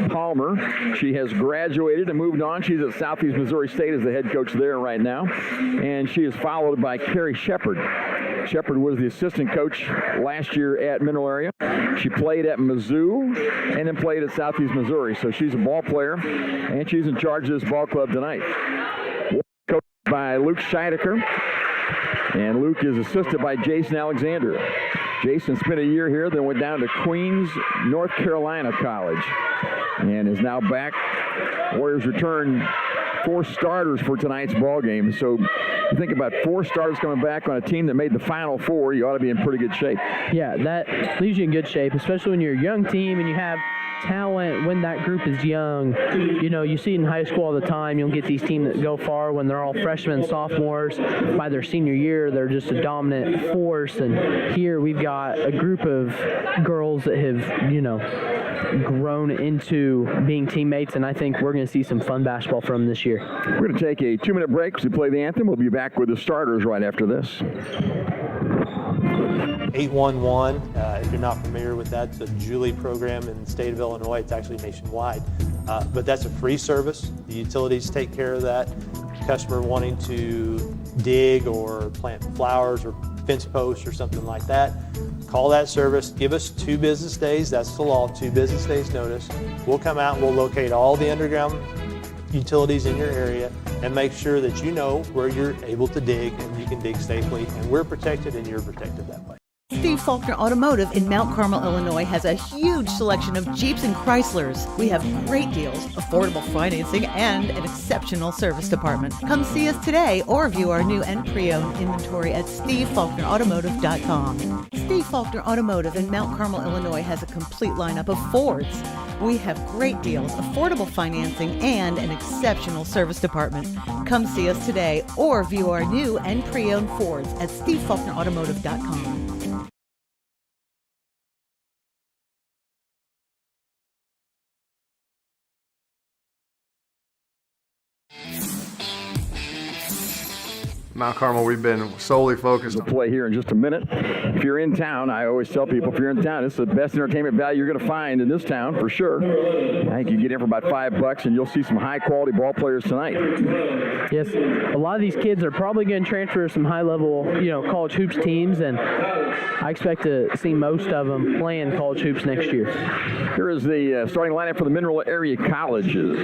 Palmer. She has graduated and moved on. She's at Southeast Missouri State as the head coach there right now. And she is followed by Carrie Shepard. Shepard was the assistant coach last year at Mineral Area. She played at Mizzou and then played at Southeast Missouri. So she's a ball player, and she's in charge of this ball club tonight. Coached by Luke Scheidecker, and Luke is assisted by Jason Alexander. Jason spent a year here, then went down to Queens, North Carolina College, and is now back. Warriors return 4 starters for tonight's ball game. So you think about 4 starters coming back on a team that made the Final Four, you ought to be in pretty good shape. Yeah, that leaves you in good shape, especially when you're a young team and you have talent when that group is young. You know, you see it in high school all the time. You'll get these teams that go far when they're all freshmen and sophomores. By their senior year, they're just a dominant force. And here we've got a group of girls that have, you know, grown into being teammates, and I think we're going to see some fun basketball from them this year. We're going to take a 2-minute break to play the anthem. We'll be back with the starters right after this. 811, if you're not familiar with that, it's a Julie program in the state of Illinois. It's actually nationwide, but that's a free service. The utilities take care of that. Customer wanting to dig or plant flowers or fence posts or something like that, call that service. Give us 2 business days. That's the law, 2 business days notice. We'll come out and we'll locate all the underground utilities in your area and make sure that you know where you're able to dig and you can dig safely, and we're protected and you're protected that way. Steve Faulkner Automotive in Mount Carmel, Illinois has a huge selection of Jeeps and Chryslers. We have great deals, affordable financing, and an exceptional service department. Come see us today or view our new and pre-owned inventory at SteveFaulknerAutomotive.com. Steve Faulkner Automotive in Mount Carmel, Illinois has a complete lineup of Fords. We have great deals, affordable financing, and an exceptional service department. Come see us today or view our new and pre-owned Fords at SteveFaulknerAutomotive.com. Mount Carmel, we've been solely focused on play here in just a minute. If you're in town, I always tell people, if you're in town, it's the best entertainment value you're going to find in this town for sure. I think you get in for about $5 and you'll see some high-quality ball players tonight. Yes, a lot of these kids are probably going to transfer to some high-level, you know, college hoops teams, and I expect to see most of them playing college hoops next year. Here is the starting lineup for the Mineral Area Colleges.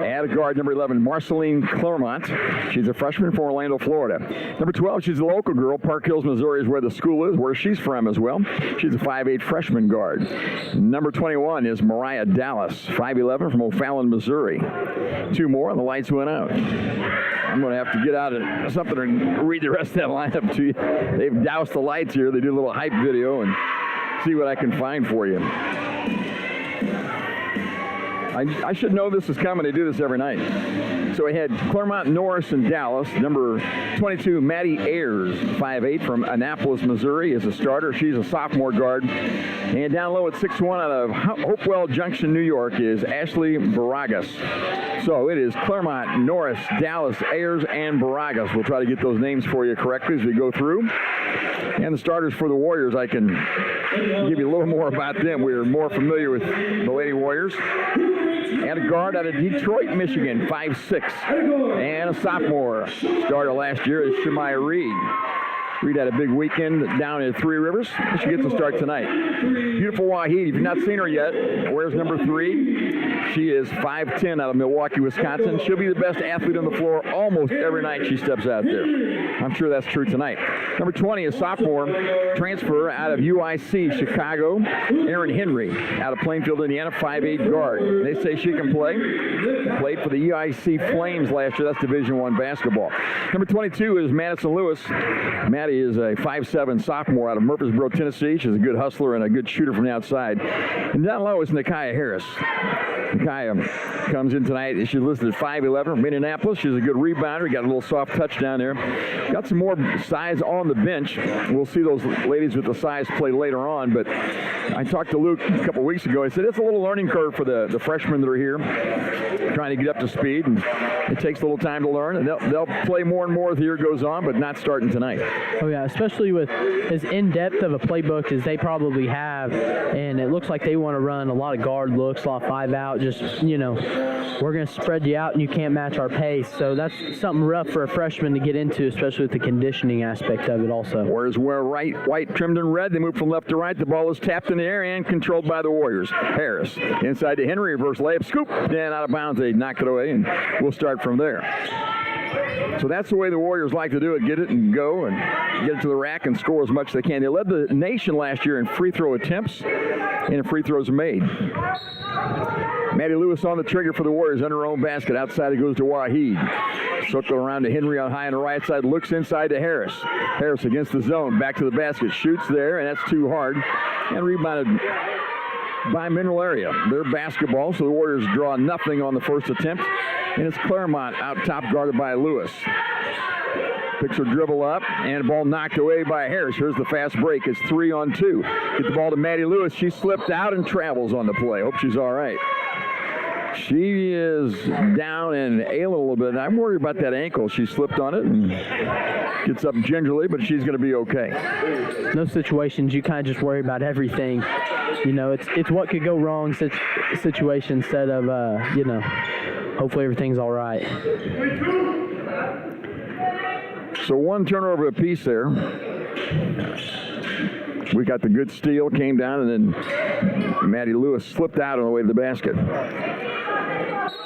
At guard, number 11, Marceline Claremont. She's a freshman from Orlando, Florida. Number 12, she's a local girl. Park Hills, Missouri is where the school is, where she's from as well. She's a 5'8 freshman guard. Number 21 is Mariah Dallas, 5'11 from O'Fallon, Missouri. 2 more, and the lights went out. I'm going to have to get out of something and read the rest of that lineup to you. They've doused the lights here. They did a little hype video and see what I can find for you. I should know this is coming. They do this every night. So we had Claremont, Norris, and Dallas. Number 22, Maddie Ayers, 5'8", from Annapolis, Missouri, is a starter. She's a sophomore guard. And down low at 6'1", out of Hopewell Junction, New York, is Ashley Baragas. So it is Claremont, Norris, Dallas, Ayers, and Baragas. We'll try to get those names for you correctly as we go through. And the starters for the Warriors, I can give you a little more about them. We're more familiar with the Lady Warriors. And a guard out of Detroit, Michigan, 5'6", and a sophomore. Starter last year is Shemai Reed. Reed had a big weekend down at Three Rivers. She gets a start tonight. Beautiful Wahid, if you've not seen her yet, wears number 3. She is 5'10", out of Milwaukee, Wisconsin. She'll be the best athlete on the floor almost every night she steps out there. I'm sure that's true tonight. Number 20 is sophomore transfer out of UIC, Chicago, Erin Henry, out of Plainfield, Indiana, 5'8" guard. They say she can play. Played for the UIC Flames last year. That's Division I basketball. Number 22 is Madison Lewis. Maddie is a 5'7" sophomore out of Murfreesboro, Tennessee. She's a good hustler and a good shooter from the outside. And down low is Nakia Harris. Nakia comes in tonight. She's listed at 5'11" from Indianapolis. She's a good rebounder. Got a little soft touch down there. Got some more size on the bench. We'll see those ladies with the size play later on, but I talked to Luke a couple weeks ago. I said it's a little learning curve for the freshmen that are here, trying to get up to speed, and it takes a little time to learn. And they'll play more and more as the year goes on, but not starting tonight. Oh yeah, especially with as in-depth of a playbook as they probably have, and it looks like they want to run a lot of guard looks, a lot of 5-out. Just we're going to spread you out, and you can't match our pace. So that's something rough for a freshman to get into, especially with the conditioning aspect of it also. Warriors wear white trimmed in red. They move from left to right. The ball is tapped in the air and controlled by the Warriors. Harris inside to Henry, reverse layup, scoop, then out of bounds. They knocked it away, and we'll start from there. So that's the way the Warriors like to do it, get it and go and get it to the rack and score as much as they can. They led the nation last year in free throw attempts and in free throws made. Maddie Lewis on the trigger for the Warriors under her own basket. Outside it goes to Waheed. Circle around to Henry on high on the right side. Looks inside to Harris. Harris against the zone. Back to the basket. Shoots there, and that's too hard. And rebounded by Mineral Area. Their basketball, so the Warriors draw nothing on the first attempt. And it's Claremont out top guarded by Lewis. Picks her dribble up, and the ball knocked away by Harris. Here's the fast break. It's 3-on-2. Get the ball to Maddie Lewis. She slipped out and travels on the play. Hope she's all right. She is down and ailing a little bit. I'm worried about that ankle. She slipped on it and gets up gingerly, but she's going to be okay. Those situations, you kind of just worry about everything. It's what could go wrong situation instead of, hopefully everything's all right. So one turnover apiece there. We got the good steal, came down, and then Maddie Lewis slipped out on the way to the basket.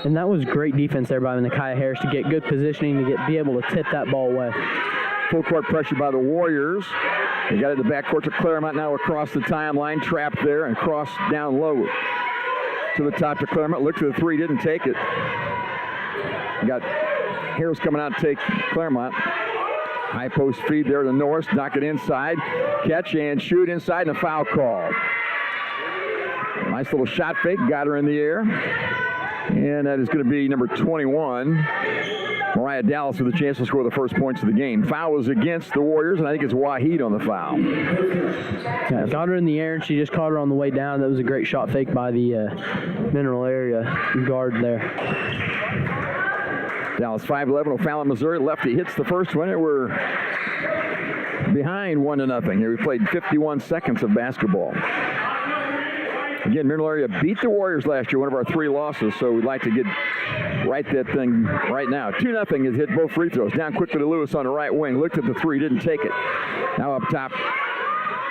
And that was great defense there by Nakia Harris to get good positioning to be able to tip that ball away. Full court pressure by the Warriors. They got it in the backcourt to Claremont now across the timeline, trapped there and crossed down low to the top to Claremont. Looked to the three, didn't take it. Got Harris coming out to take Claremont. High post feed there to Norris, knock it inside, catch and shoot inside, and a foul call. Nice little shot fake, got her in the air. And that is going to be number 21, Mariah Dallas, with a chance to score the first points of the game. Foul was against the Warriors, and I think it's Waheed on the foul. Yeah, got her in the air, and she just caught her on the way down. That was a great shot fake by the Mineral Area guard there. Dallas 5-11, O'Fallon, Missouri. Lefty hits the first one, and we're behind 1-0. Here we played 51 seconds of basketball. Again, Mineral Area beat the Warriors last year, one of our 3 losses, so we'd like to get that thing right now. 2-0 has hit both free throws. Down quickly to Lewis on the right wing. Looked at the three, didn't take it. Now up top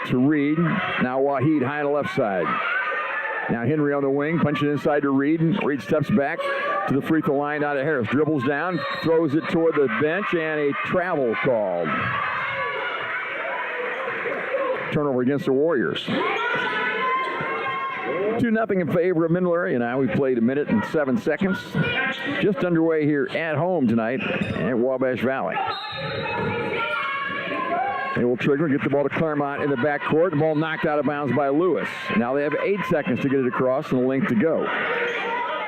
to Reed. Now Waheed high on the left side. Now Henry on the wing, punching inside to Reed. Reed steps back to the free throw line out of Harris. Dribbles down, throws it toward the bench, and a travel called. Turnover against the Warriors. 2-0 in favor of Mineral Area now. We've played 1 minute and 7 seconds. Just underway here at home tonight at Wabash Valley. They will trigger and get the ball to Claremont in the backcourt. The ball knocked out of bounds by Lewis. Now they have 8 seconds to get it across and a length to go.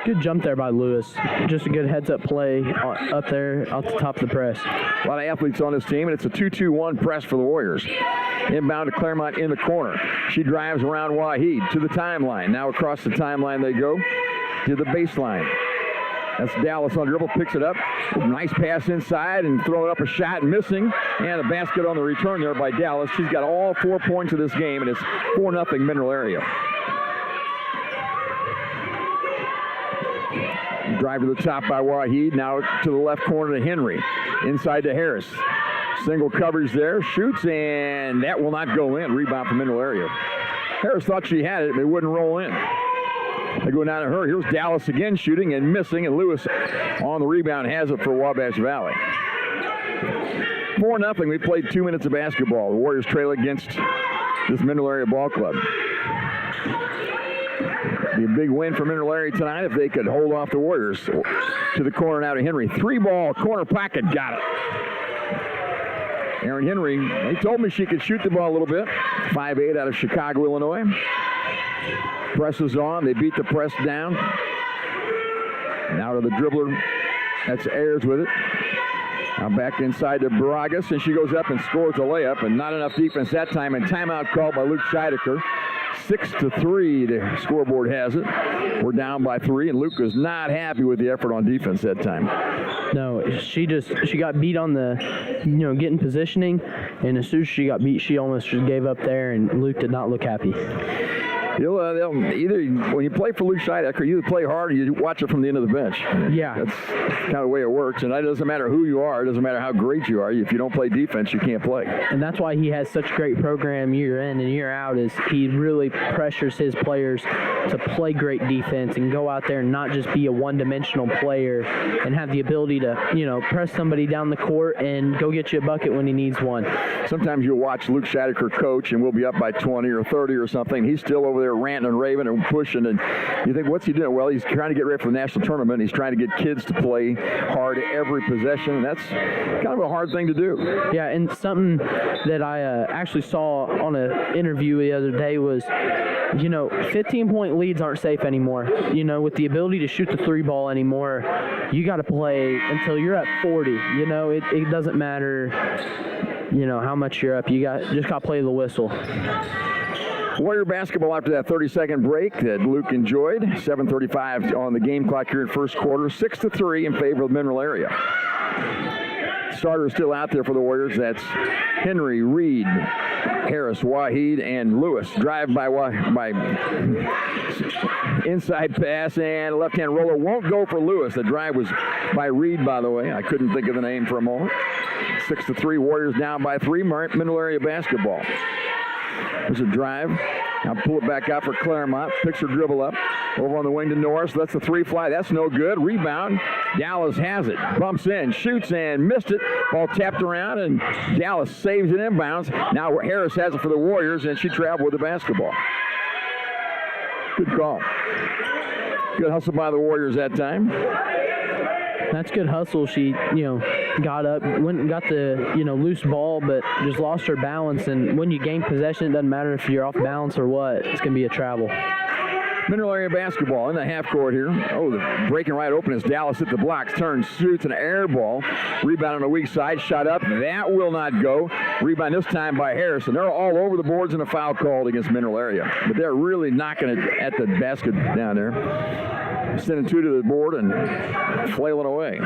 Good jump there by Lewis. Just a good heads-up play up there at the top of the press. A lot of athletes on this team, and it's a 2-2-1 press for the Warriors. Inbound to Claremont in the corner. She drives around Waheed to the timeline. Now across the timeline they go to the baseline. That's Dallas on dribble, picks it up. Nice pass inside and throwing up a shot, missing. And a basket on the return there by Dallas. She's got all 4 points of this game, and it's 4-0 Mineral Area. Drive to the top by Waheed. Now to the left corner to Henry. Inside to Harris. Single coverage there. Shoots, and that will not go in. Rebound from Mineral Area. Harris thought she had it, but it wouldn't roll in. They go down to her. Here's Dallas again shooting and missing, and Lewis on the rebound has it for Wabash Valley. 4-0. We played 2 minutes of basketball. The Warriors trail against this Mineral Area ball club. Be a big win for Mineral Area tonight if they could hold off the Warriors. To the corner now to Henry. 3-ball, corner pocket, got it. Aaron Henry, they told me she could shoot the ball a little bit. 5'8" out of Chicago, Illinois. Presses on, they beat the press down. Now to the dribbler, that's Ayers with it. Now back inside to Bragas, and she goes up and scores a layup, and not enough defense that time, and timeout called by Luke Scheidecker. 6-3, the scoreboard has it. We're down by 3, and Luke is not happy with the effort on defense that time. No, she got beat on the, getting positioning, and as soon as she got beat, she almost just gave up there, and Luke did not look happy. They'll either, when you play for Luke Scheidecker, you either play hard or you watch it from the end of the bench. Yeah. That's kind of the way it works, and that doesn't matter who you are. It doesn't matter how great you are. If you don't play defense, you can't play. And that's why he has such a great program year in and year out, is he really pressures his players to play great defense and go out there and not just be a one-dimensional player and have the ability to, press somebody down the court and go get you a bucket when he needs one. Sometimes you'll watch Luke Scheidecker coach, and we'll be up by 20 or 30 or something. He's still over there ranting and raving and pushing, and you think, what's he doing? Well, he's trying to get ready for the national tournament. He's trying to get kids to play hard every possession, and that's kind of a hard thing to do. Yeah, and something that I actually saw on an interview the other day was, 15-point leads aren't safe anymore. With the ability to shoot the 3-ball anymore, you got to play until you're at 40. It doesn't matter, how much you're up. You just got to play the whistle. Warrior basketball after that 30-second break that Luke enjoyed. 7:35 on the game clock here in first quarter. 6-3 in favor of the Mineral Area. Starters still out there for the Warriors. That's Henry, Reed, Harris, Waheed, and Lewis. Drive by inside pass, and left-hand roller won't go for Lewis. The drive was by Reed, by the way. I couldn't think of the name for a moment. 6-3, Warriors down by 3. Mineral Area basketball. There's a drive. Now pull it back out for Claremont. Picks her dribble up. Over on the wing to Norris. Lets the 3 fly. That's no good. Rebound. Dallas has it. Bumps in. Shoots and missed it. Ball tapped around, and Dallas saves it inbounds. Now Harris has it for the Warriors, and she traveled with the basketball. Good call. Good hustle by the Warriors that time. That's good hustle. She, got up, went and got the, loose ball, but just lost her balance. And when you gain possession, it doesn't matter if you're off balance or what. It's going to be a travel. Mineral Area basketball in the half court here. Oh, the breaking right open as Dallas hit the blocks. Turns, shoots an air ball. Rebound on the weak side. Shot up. That will not go. Rebound this time by Harrison. They're all over the boards and a foul called against Mineral Area. But they're really knocking it at the basket down there. Sending 2 to the board and flailing away.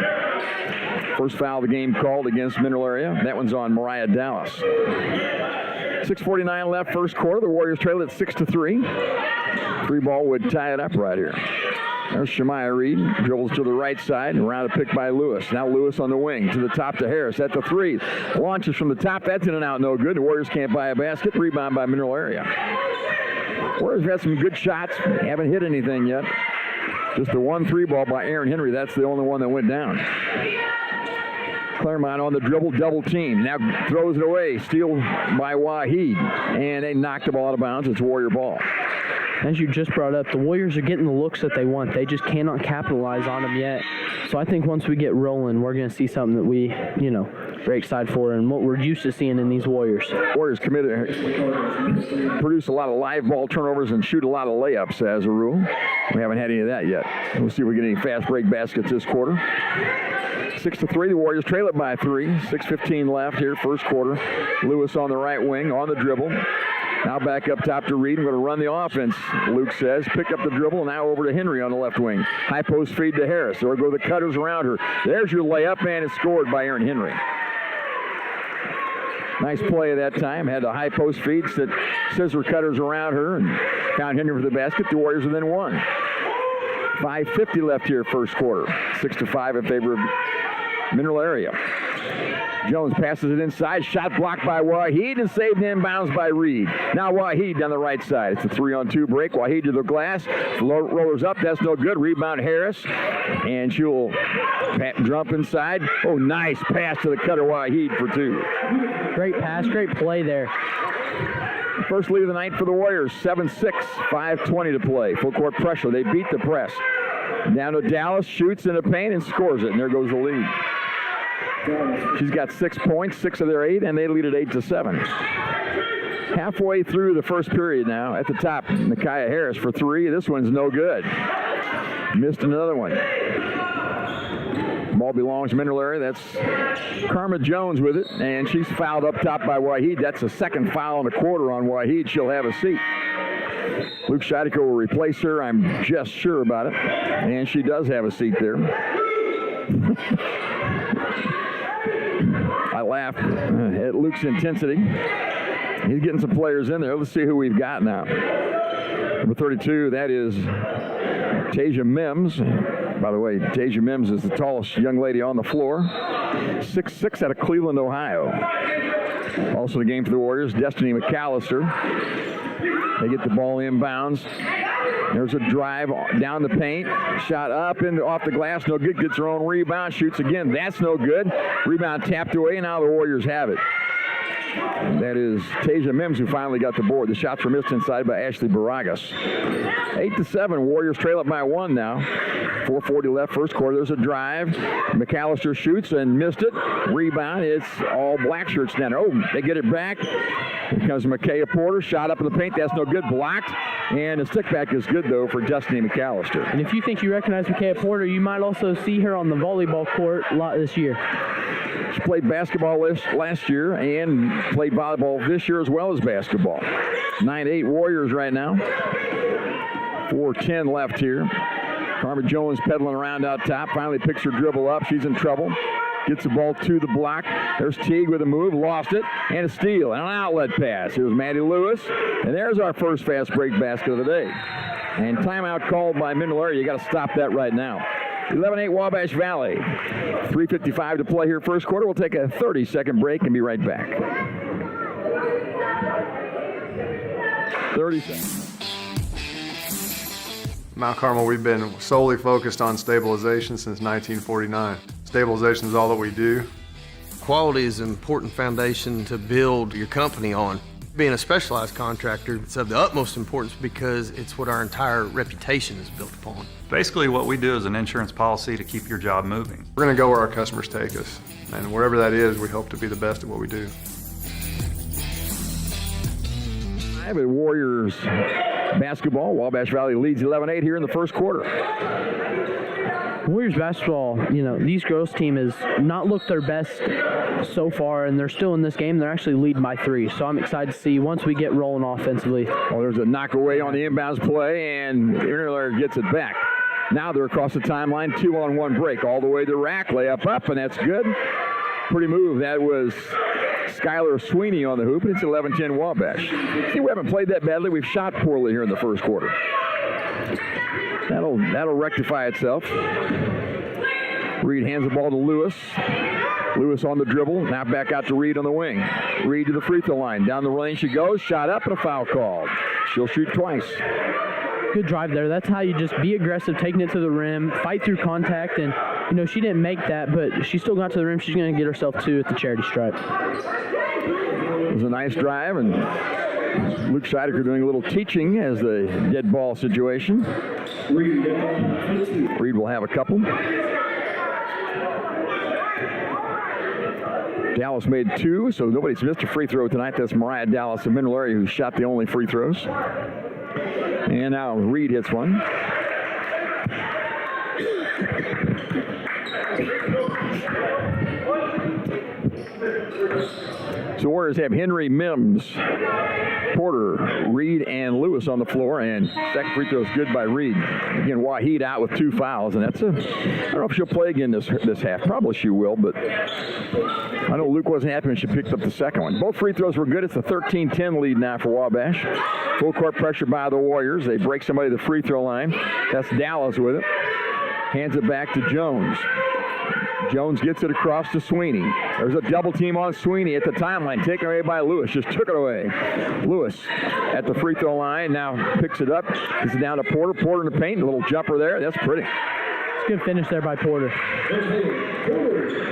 First foul of the game called against Mineral Area. That one's on Mariah Dallas. 6:49 left first quarter. The Warriors trail at 6-3. 3-ball would tie it up right here. There's Shemaiah Reed. Dribbles to the right side and around a pick by Lewis. Now Lewis on the wing to the top to Harris at the 3. Launches from the top. That's in and out. No good. The Warriors can't buy a basket. Rebound by Mineral Area. Warriors have had some good shots. Haven't hit anything yet. Just the 1 3-ball by Aaron Henry. That's the only one that went down. Claremont on the dribble, double team. Now throws it away. Steal by Waheed. And they knocked the ball out of bounds. It's Warrior ball. As you just brought up, the Warriors are getting the looks that they want. They just cannot capitalize on them yet. So I think once we get rolling, we're going to see something that we, very excited for and what we're used to seeing in these Warriors. Warriors produce a lot of live ball turnovers and shoot a lot of layups as a rule. We haven't had any of that yet. We'll see if we get any fast break baskets this quarter. 6-3, the Warriors trail it by 3. 6:15 left here, first quarter. Lewis on the right wing, on the dribble. Now back up top to Reed. We're going to run the offense, Luke says. Pick up the dribble. Now over to Henry on the left wing. High post feed to Harris. There go the cutters around her. There's your layup, and it's scored by Aaron Henry. Nice play at that time. Had the high post feeds that scissor cutters around her and found Henry for the basket. The Warriors within 1. 5:50 left here, first quarter. 6-5 in favor of Mineral Area. Jones passes it inside. Shot blocked by Waheed and saved inbounds by Reed. Now Waheed down the right side. It's a 3-on-2 break. Waheed to the glass. Rollers up. That's no good. Rebound Harris. And she'll jump inside. Oh, nice pass to the cutter Waheed for 2. Great pass. Great play there. First lead of the night for the Warriors. 7-6. 5:20 to play. Full court pressure. They beat the press. Down to Dallas. Shoots in the paint and scores it. And there goes the lead. She's got 6 points, 6 of their 8, and they lead at 8-7. Halfway through the first period now. At the top, Micaiah Harris for 3. This one's no good. Missed another one. Ball belongs to Mineral Area. That's Karma Jones with it, and she's fouled up top by Waheed. That's the second foul in the quarter on Waheed. She'll have a seat. Luke Scheidecker will replace her. I'm just sure about it. And she does have a seat there. I laugh at Luke's intensity. He's getting some players in there. Let's see who we've got now. Number 32, that is Tasia Mims. By the way, Tasia Mims is the tallest young lady on the floor. 6'6" out of Cleveland, Ohio. Also the game for the Warriors, Destiny McAllister. They get the ball inbounds. There's a drive down the paint. Shot up and off the glass. No good. Gets her own rebound. Shoots again. That's no good. Rebound tapped away, and now the Warriors have it. That is Tasia Mims who finally got the board. The shots were missed inside by Ashley Baragas. 8-7. Warriors trail up by 1 now. 4:40 left first quarter. There's a drive. McAllister shoots and missed it. Rebound. It's all black shirts down there. Oh, they get it back. Here comes Makaya Porter. Shot up in the paint. That's no good. Blocked. And the stick back is good, though, for Destiny McAllister. And if you think you recognize Makaya Porter, you might also see her on the volleyball court a lot this year. She played basketball last year and played volleyball this year as well as basketball. 9-8 Warriors right now. 4:10 left here. Carmen Jones pedaling around out top. Finally picks her dribble up. She's in trouble. Gets the ball to the block. There's Teague with a move. Lost it. And a steal. And an outlet pass. Here's Maddie Lewis. And there's our first fast break basket of the day. And timeout called by Mindelaria. You got to stop that right now. 11-8 Wabash Valley. 3:55 to play here first quarter. We'll take a 30-second break and be right back. 30 seconds. Mount Carmel, we've been solely focused on stabilization since 1949. Stabilization is all that we do. Quality is an important foundation to build your company on. Being a specialized contractor, it's of the utmost importance because it's what our entire reputation is built upon. Basically, what we do is an insurance policy to keep your job moving. We're going to go where our customers take us, and wherever that is, we hope to be the best at what we do. I have a Warriors basketball. Wabash Valley leads 11-8 here in the first quarter. Warriors basketball, these girls team has not looked their best so far, and they're still in this game. They're actually leading by 3, so I'm excited to see once we get rolling offensively. Oh, there's a knock away on the inbounds play, and Interlayer gets it back. Now they're across the timeline, 2-on-1 break all the way to the rack, layup up, and that's good. Pretty move. That was Skylar Sweeney on the hoop, and it's 11-10 Wabash. See, we haven't played that badly. We've shot poorly here in the first quarter. That'll rectify itself. Reed hands the ball to Lewis. Lewis on the dribble. Now back out to Reed on the wing. Reed to the free throw line. Down the lane she goes. Shot up and a foul called. She'll shoot twice. Good drive there. That's how you just be aggressive, taking it to the rim, fight through contact, and she didn't make that, but she still got to the rim. She's going to get herself 2 at the charity stripe. It was a nice drive, and Luke Scheidecker doing a little teaching as the dead ball situation. Reed will have a couple. Dallas made 2, so nobody's missed a free throw tonight. That's Mariah Dallas of Mindelaria who shot the only free throws. And now Reed hits one. So Warriors have Henry, Mims, Porter, Reed, and Lewis on the floor, and second free throw is good by Reed. Again, Waheed out with 2 fouls, and that's I don't know if she'll play again this half. Probably she will, but I know Luke wasn't happy when she picked up the second one. Both free throws were good. It's a 13-10 lead now for Wabash. Full court pressure by the Warriors. They break somebody to the free throw line. That's Dallas with it. Hands it back to Jones. Jones gets it across to Sweeney. There's a double team on Sweeney at the timeline, taken away by Lewis. Just took it away. Lewis at the free throw line, now picks it up. Gets it down to Porter. Porter in the paint. A little jumper there. That's pretty. It's a good finish there by Porter.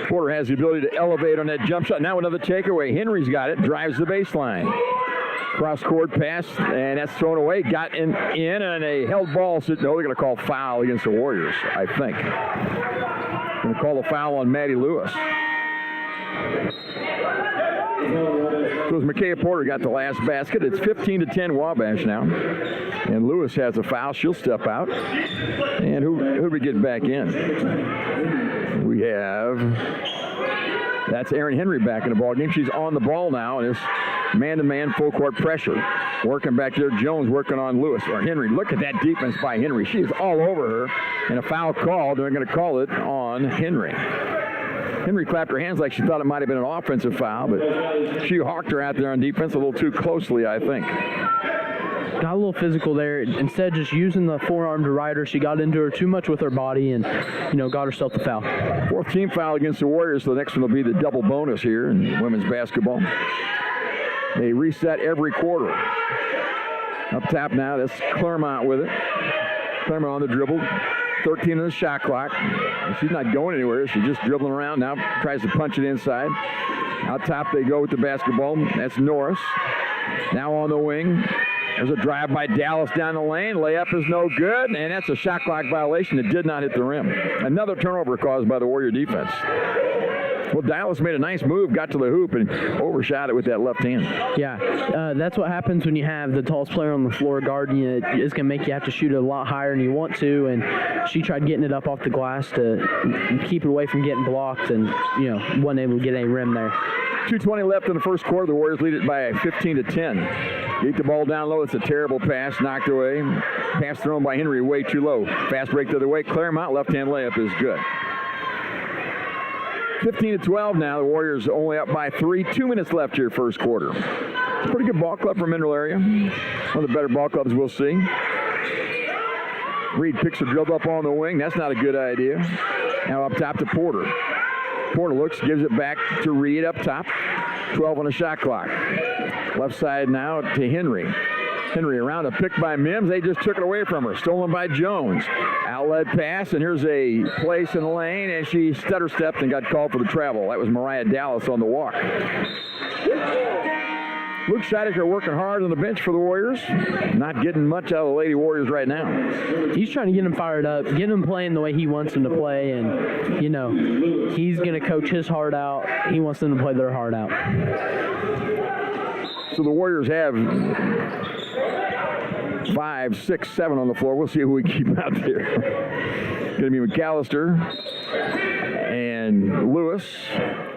Porter has the ability to elevate on that jump shot. Now another takeaway. Henry's got it. Drives the baseline. Cross-court pass, and that's thrown away. Got in and a held ball. No, they're going to call foul against the Warriors, I think. Going to call a foul on Maddie Lewis. So as Makaya Porter got the last basket, it's 15-10 Wabash now. And Lewis has a foul. She'll step out. And who do we get back in? We have That's Erin Henry back in the ball game. She's on the ball now, and it's man-to-man full court pressure. Working back there, Jones working on Lewis or Henry. Look at that defense by Henry. She's all over her, and a foul called. They're going to call it on Henry. Henry clapped her hands like she thought it might have been an offensive foul, but she hawked her out there on defense a little too closely, I think. Got a little physical there. Instead of just using the forearm to ride her, she got into her too much with her body and, got herself the foul. Fourth team foul against the Warriors, so the next one will be the double bonus here in women's basketball. They reset every quarter. Up top now, that's Claremont with it. Claremont on the dribble. 13 on the shot clock. She's not going anywhere. She's just dribbling around now. Tries to punch it inside. Out top they go with the basketball. That's Norris. Now on the wing. There's a drive by Dallas down the lane. Layup is no good, and that's a shot clock violation. It did not hit the rim. Another turnover caused by the Warrior defense. Well, Dallas made a nice move, got to the hoop, and overshot it with that left hand. Yeah, that's what happens when you have the tallest player on the floor guarding you. It's going to make you have to shoot it a lot higher than you want to, and she tried getting it up off the glass to keep it away from getting blocked, and, wasn't able to get any rim there. 2:20 left in the first quarter. The Warriors lead it by 15-10. Get the ball down low. It's a terrible pass, knocked away. Pass thrown by Henry, way too low. Fast break the other way. Claremont, left-hand layup is good. 15-12 now. The Warriors only up by 3. 2 minutes left here, first quarter. It's a pretty good ball club from Mineral Area. One of the better ball clubs we'll see. Reed picks a dribble up on the wing. That's not a good idea. Now up top to Porter. Porter looks, gives it back to Reed up top. 12 on the shot clock. Left side now to Henry. Henry around a pick by Mims. They just took it away from her. Stolen by Jones. Outlet pass, and here's a place in the lane, and she stutter-stepped and got called for the travel. That was Mariah Dallas on the walk. Luke Scheidecker working hard on the bench for the Warriors. Not getting much out of the Lady Warriors right now. He's trying to get them fired up, get them playing the way he wants them to play, and, he's going to coach his heart out. He wants them to play their heart out. So the Warriors have 5, 6, 7 on the floor. We'll see who we keep out there. Going to be McAllister and Lewis,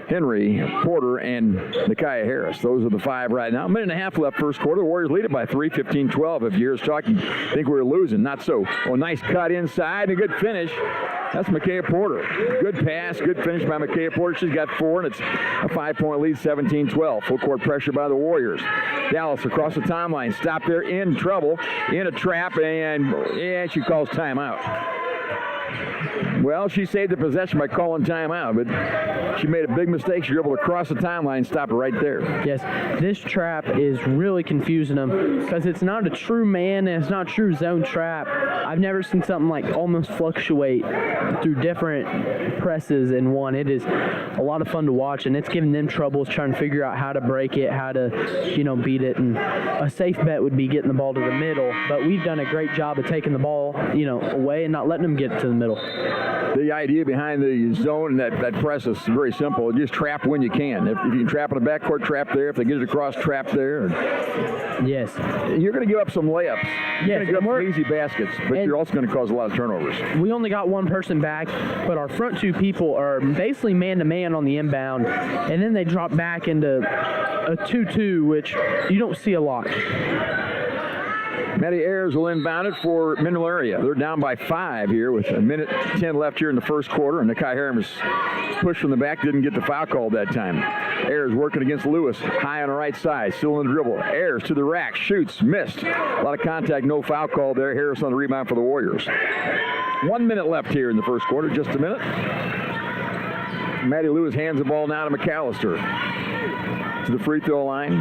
Henry, Porter, and Nakia Harris. Those are the 5 right now. A minute and a half left first quarter. The Warriors lead it by 3, 15-12. If you're talking, think we're losing. Not so. Oh, nice cut inside and a good finish. That's Nakia Porter. Good pass, good finish by Nakia Porter. She's got 4, and it's a 5-point lead, 17-12. Full court pressure by the Warriors. Dallas across the timeline. Stop there, in trouble, in a trap, and she calls timeout. Well, she saved the possession by calling timeout, but she made a big mistake. She was able to cross the timeline and stop it right there. Yes, this trap is really confusing them because it's not a true man and it's not a true zone trap. I've never seen something like almost fluctuate through different presses in one. It is a lot of fun to watch, and it's giving them troubles trying to figure out how to break it, how to, beat it. And a safe bet would be getting the ball to the middle, but we've done a great job of taking the ball, away and not letting them get to the middle. The idea behind the zone, that press is very simple. Just trap when you can. If you can trap in the backcourt, trap there. If they get it across, trap there. Yes. You're going to give up some layups. You're going to give up some easy baskets, but you're also going to cause a lot of turnovers. We only got one person back, but our front 2 people are basically man-to-man on the inbound, and then they drop back into a 2-2, which you don't see a lot. Maddie Ayers will inbound it for Mineral Area. They're down by 5 here with a minute 10 left here in the first quarter. And Nakia Harris pushed from the back, didn't get the foul call that time. Ayers working against Lewis, high on the right side, still on the dribble. Ayers to the rack, shoots, missed. A lot of contact, no foul call there. Harris on the rebound for the Warriors. 1 minute left here in the first quarter, just a minute. Maddie Lewis hands the ball now to McAllister. To the free throw line.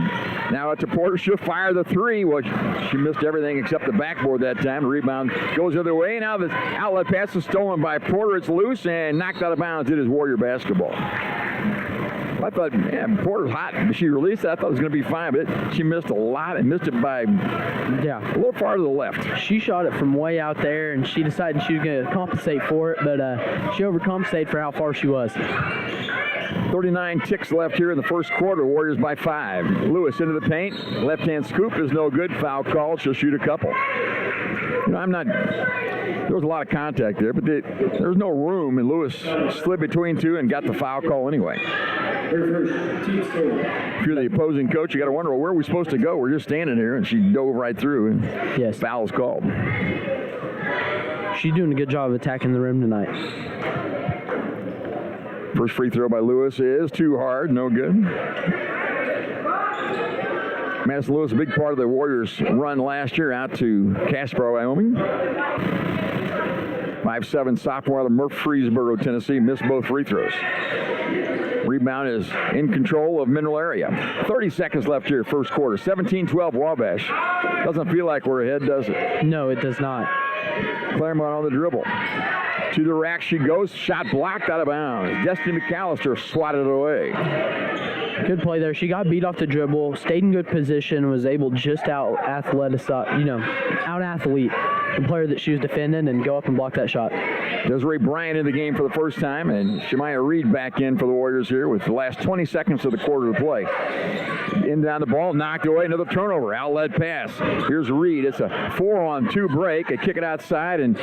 Now it's to Porter. She'll fire the 3. Well, she missed everything except the backboard that time. The rebound goes the other way. Now the outlet pass is stolen by Porter. It's loose and knocked out of bounds. It is Warrior basketball. I thought, Porter's hot. She released it. I thought it was going to be fine, but she missed a lot and missed it by a little far to the left. She shot it from way out there, and she decided she was going to compensate for it, but she overcompensated for how far she was. 39 ticks left here in the first quarter. Warriors by 5. Lewis into the paint. Left-hand scoop is no good. Foul call. She'll shoot a couple. I'm not There was a lot of contact there, but there was no room, and Lewis slid between two and got the foul call anyway. If you're the opposing coach, you got to wonder, well, where are we supposed to go? We're just standing here, and she dove right through, and yes, foul's called. She's doing a good job of attacking the rim tonight. First free throw by Lewis is too hard, no good. Madison Lewis, a big part of the Warriors' run last year out to Casper, Wyoming. 5'7" sophomore out of Murfreesboro, Tennessee, missed both free throws. Rebound is in control of Mineral Area. 30 seconds left here, first quarter. 17-12 Wabash. Doesn't feel like we're ahead, does it? No, it does not. Claremont on the dribble. To the rack she goes. Shot blocked out of bounds. Destiny McAllister swatted it away. Good play there. She got beat off the dribble, stayed in good position, was able just out-athlete the player that she was defending and go up and block that shot. Desiree Bryant in the game for the first time, and Shemaya Reed back in for the Warriors here with the last 20 seconds of the quarter to play. In down the ball, knocked away, another turnover, outlet pass. Here's Reed. It's a 4-on-2 break. They kick it outside, and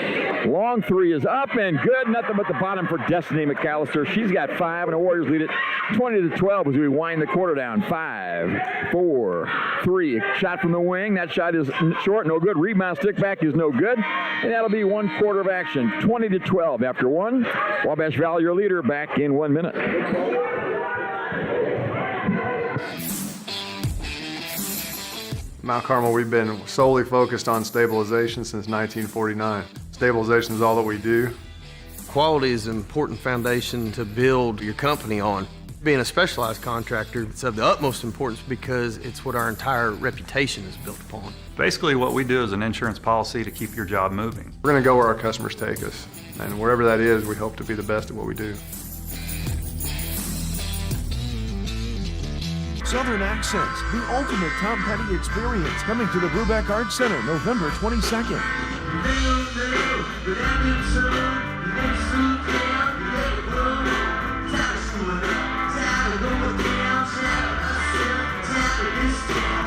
long three is up and good. Nothing but the bottom for Destiny McAllister. She's got 5, and the Warriors lead it 20-12 as we wind the quarter down. 5, 4, 3. Shot from the wing. That shot is short, no good. Rebound stick back is no good. And that'll be 1 quarter of action. 20-12 after 1. Wabash Valley, your leader, back in 1 minute. Mount Carmel, we've been solely focused on stabilization since 1949. Stabilization is all that we do. Quality is an important foundation to build your company on. Being a specialized contractor, it's of the utmost importance because it's what our entire reputation is built upon. Basically, what we do is an insurance policy to keep your job moving. We're going to go where our customers take us, and wherever that is, we hope to be the best at what we do. Southern Accents, the ultimate Tom Petty experience, coming to the Brubeck Arts Center November 22nd.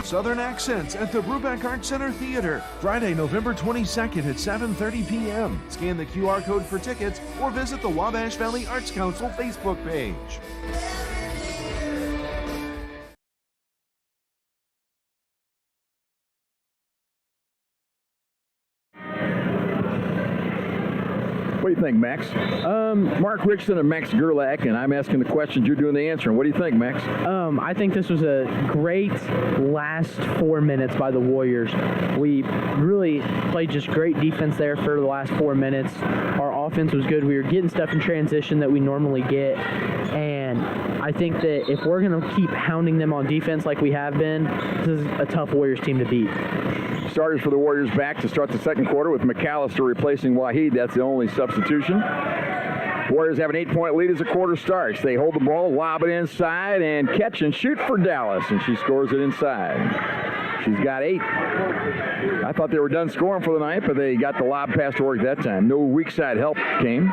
Southern Accents at the Brubeck Arts Center Theater, Friday, November 22nd at 7:30 p.m. Scan the QR code for tickets or visit the Wabash Valley Arts Council Facebook page. What do you think, Max? Mark Rickson and Max Gerlach, and I'm asking the questions, you're doing the answering. What do you think, Max? I think this was a great last 4 minutes by the Warriors. We really played just great defense there for the last 4 minutes. Our offense was good. We were getting stuff in transition that we normally get, and I think that if we're going to keep hounding them on defense like we have been, this is a tough Warriors team to beat. Starters for the Warriors back to start the second quarter with McAllister replacing Waheed. That's the only substitution. Warriors have an 8-point lead as the quarter starts. They hold the ball, lob it inside, and catch and shoot for Dallas, and she scores it inside. She's got 8. I thought they were done scoring for the night, but they got the lob pass to work that time. No weak side help came.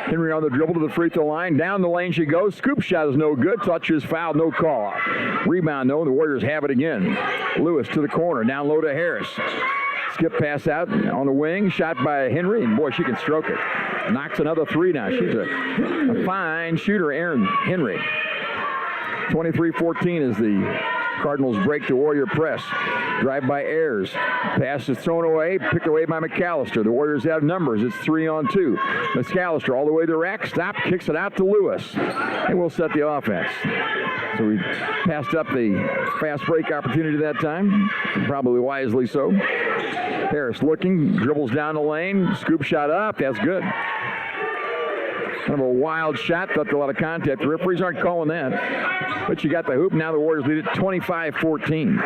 Henry on the dribble to the free throw line. Down the lane she goes. Scoop shot is no good. Touch is fouled. No call. Rebound, no. The Warriors have it again. Lewis to the corner. Down low to Harris. Skip pass out on the wing. Shot by Henry. And boy, she can stroke it. Knocks another 3 now. She's a fine shooter, Erin Henry. 23-14 is the Cardinals break to Warrior press. Drive by Ayers. Pass is thrown away. Picked away by McAllister. The Warriors have numbers. It's 3-on-2. McAllister all the way to the rack. Stop. Kicks it out to Lewis. And we'll set the offense. So we passed up the fast break opportunity that time. Probably wisely so. Harris looking. Dribbles down the lane. Scoop shot up. That's good. Kind of a wild shot. Thought a lot of contact. The referees aren't calling that. But you got the hoop. Now the Warriors lead it 25-14.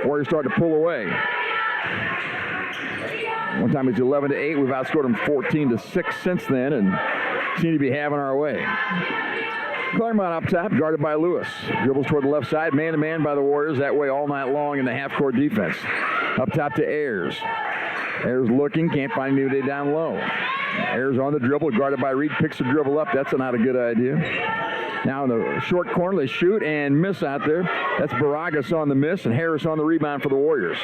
Warriors start to pull away. One time it's 11-8. We've outscored them 14-6 since then and seem to be having our way. Claremont up top, guarded by Lewis. Dribbles toward the left side, man-to-man by the Warriors. That way all night long in the half-court defense. Up top to Ayers. Ayers looking, can't find anybody down low. Ayers on the dribble, guarded by Reed, picks the dribble up. That's not a good idea. Now in the short corner, they shoot and miss out there. That's Baragas on the miss and Harris on the rebound for the Warriors.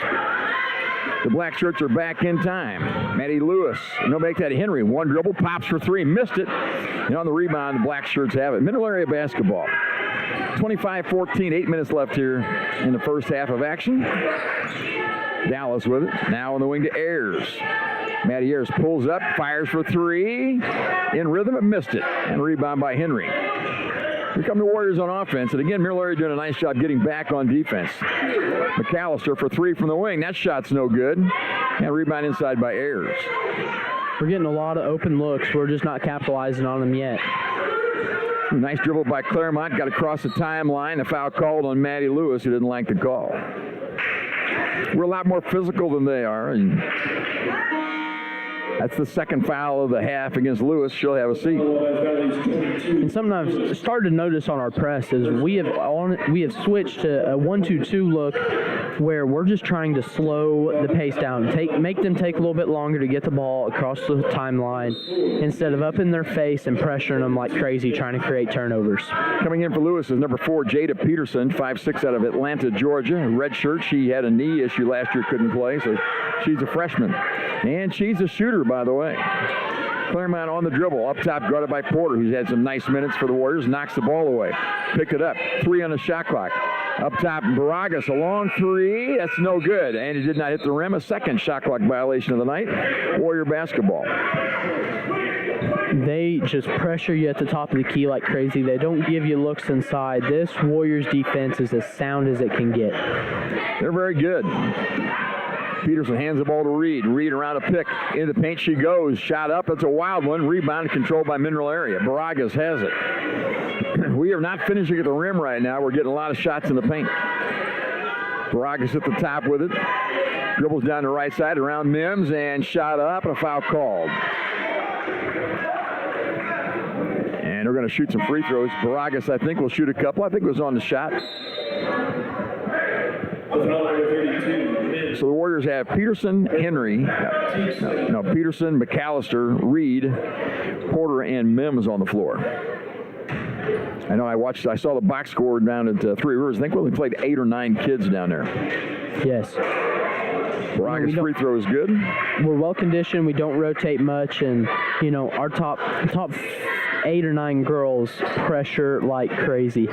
The black shirts are back in time. Maddie Lewis, no make that Henry. One dribble, pops for three, missed it. And on the rebound, the black shirts have it. Middle area basketball. 25-14, 8 minutes left here in the first half of action. Dallas with it. Now on the wing to Ayers. Maddie Ayers pulls up, fires for three. In rhythm, but missed it. And rebound by Henry. Here come the Warriors on offense. And again, Miller doing a nice job getting back on defense. McAllister for three from the wing. That shot's no good. And rebound inside by Ayers. We're getting a lot of open looks. We're just not capitalizing on them yet. Nice dribble by Claremont. Got across the timeline. A foul called on Maddie Lewis, who didn't like the call. We're a lot more physical than they are. And that's the second foul of the half against Lewis. She'll have a seat. And sometimes I've started to notice on our press is we have switched to a 1-2-2 look where we're just trying to slow the pace down, make them take a little bit longer to get the ball across the timeline instead of up in their face and pressuring them like crazy trying to create turnovers. Coming in for Lewis is number 4, Jada Peterson, 5'6" out of Atlanta, Georgia. Red shirt. She had a knee issue last year, couldn't play, so she's a freshman. And she's a shooter, by the way. Claremont on the dribble. Up top, guarded by Porter, who's had some nice minutes for the Warriors. Knocks the ball away. Picked it up. 3 on the shot clock. Up top, Baragas, a long three. That's no good. And it did not hit the rim. A second shot clock violation of the night. Warrior basketball. They just pressure you at the top of the key like crazy. They don't give you looks inside. This Warriors defense is as sound as it can get. They're very good. Peterson hands the ball to Reed. Reed around a pick. In the paint she goes. Shot up. It's a wild one. Rebound controlled by Mineral Area. Baragas has it. We are not finishing at the rim right now. We're getting a lot of shots in the paint. Baragas at the top with it. Dribbles down the right side around Mims and shot up and a foul called. And they're going to shoot some free throws. Baragas, I think, will shoot a couple. I think it was on the shot. So the Warriors have Peterson, Henry, Peterson, McAllister, Reed, Porter, and Mims on the floor. I know I saw the box score down at Three Rivers. I think we only played 8 or 9 kids down there. Yes. Baragas' free throw is good. We're well conditioned. We don't rotate much, and our top 8 or 9 girls pressure like crazy.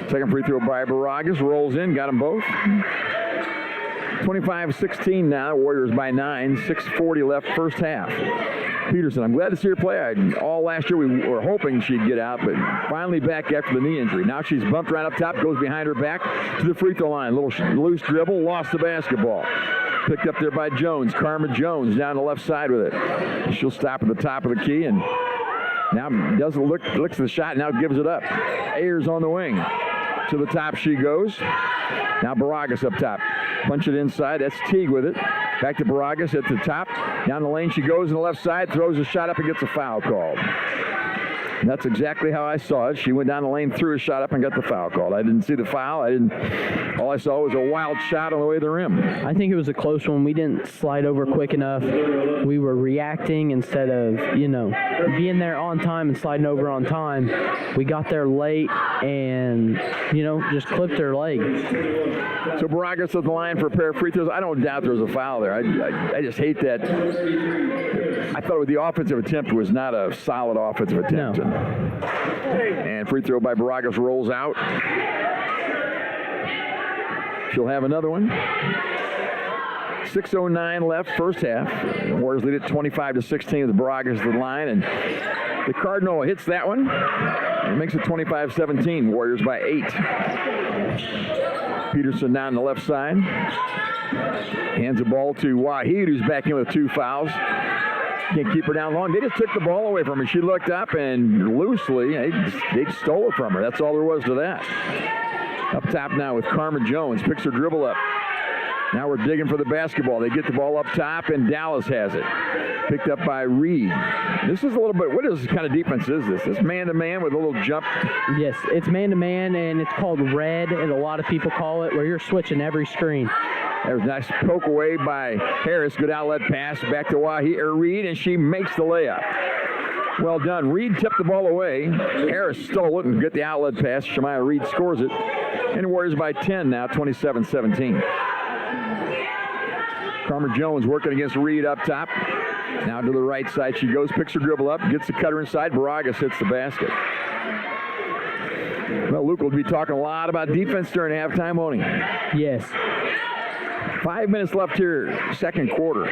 Second free throw by Baragas. Rolls in. Got them both. 25-16 now. Warriors by 9. 6:40 left first half. Peterson, I'm glad to see her play. All last year we were hoping she'd get out, but finally back after the knee injury. Now she's bumped right up top, goes behind her back to the free throw line. Little loose dribble, lost the basketball. Picked up there by Jones. Karma Jones down the left side with it. She'll stop at the top of the key and now doesn't looks at the shot, now gives it up. Ayers on the wing. To the top she goes. Now Baragas up top. Punch it inside. That's Teague with it. Back to Baragas at the top. Down the lane she goes on the left side, throws a shot up and gets a foul called. And that's exactly how I saw it. She went down the lane, threw a shot up, and got the foul called. I didn't see the foul. All I saw was a wild shot on the way to the rim. I think it was a close one. We didn't slide over quick enough. We were reacting instead of, being there on time and sliding over on time. We got there late and, just clipped her leg. So Baragas at the line for a pair of free throws. I don't doubt there was a foul there. I just hate that. I thought the offensive attempt was not a solid offensive attempt. No. And free throw by Baragas rolls out. She'll have another one. 6:09 left, first half. The Warriors lead it 25-16 with Baragas at the line, and the Cardinal hits that one. It makes it 25-17. Warriors by 8. Peterson down the left side. Hands the ball to Waheed, who's back in with 2 fouls. Can't keep her down long. They just took the ball away from her. She looked up and loosely, they stole it from her. That's all there was to that. Up top now with Karma Jones. Picks her dribble up. Now we're digging for the basketball. They get the ball up top, and Dallas has it. Picked up by Reed. This is a little bit, what kind of defense is this? This man-to-man with a little jump? Yes, it's man-to-man, and it's called red, and a lot of people call it, where you're switching every screen. There's a nice poke away by Harris. Good outlet pass back to Reed, and she makes the layup. Well done. Reed tipped the ball away. Harris stole it and get the outlet pass. Shemaya Reed scores it. And the Warriors by 10 now, 27-17. Carmen Jones working against Reed up top. Now to the right side she goes, picks her dribble up, gets the cutter inside. Baragas hits the basket. Well, Luke will be talking a lot about defense during halftime, won't he? Yes. 5 minutes left here, second quarter.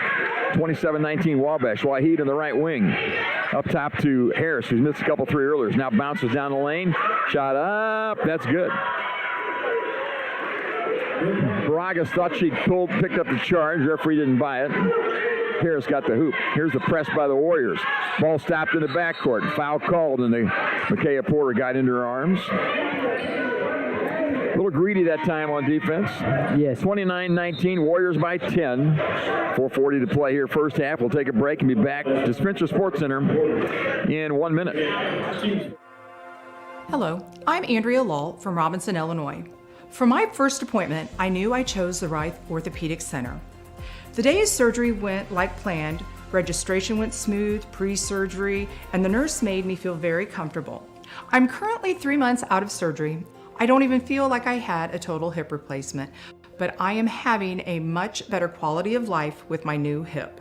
27-19 Wabash. Waheed in the right wing. Up top to Harris, who's missed a couple three earlers. Now bounces down the lane. Shot up. That's good. Baragas thought she picked up the charge. Referee didn't buy it. Harris got the hoop. Here's the press by the Warriors. Ball stopped in the backcourt. Foul called, and Micaiah Porter got into her arms. A little greedy that time on defense. Yes. 29-19, Warriors by 10. 4:40 to play here first half. We'll take a break and be back to Spencer Sports Center in 1 minute. Hello, I'm Andrea Lull from Robinson, Illinois. For my first appointment, I knew I chose the right orthopedic center. The day his surgery went like planned, registration went smooth, pre-surgery, and the nurse made me feel very comfortable. I'm currently 3 months out of surgery. I don't even feel like I had a total hip replacement, but I am having a much better quality of life with my new hip.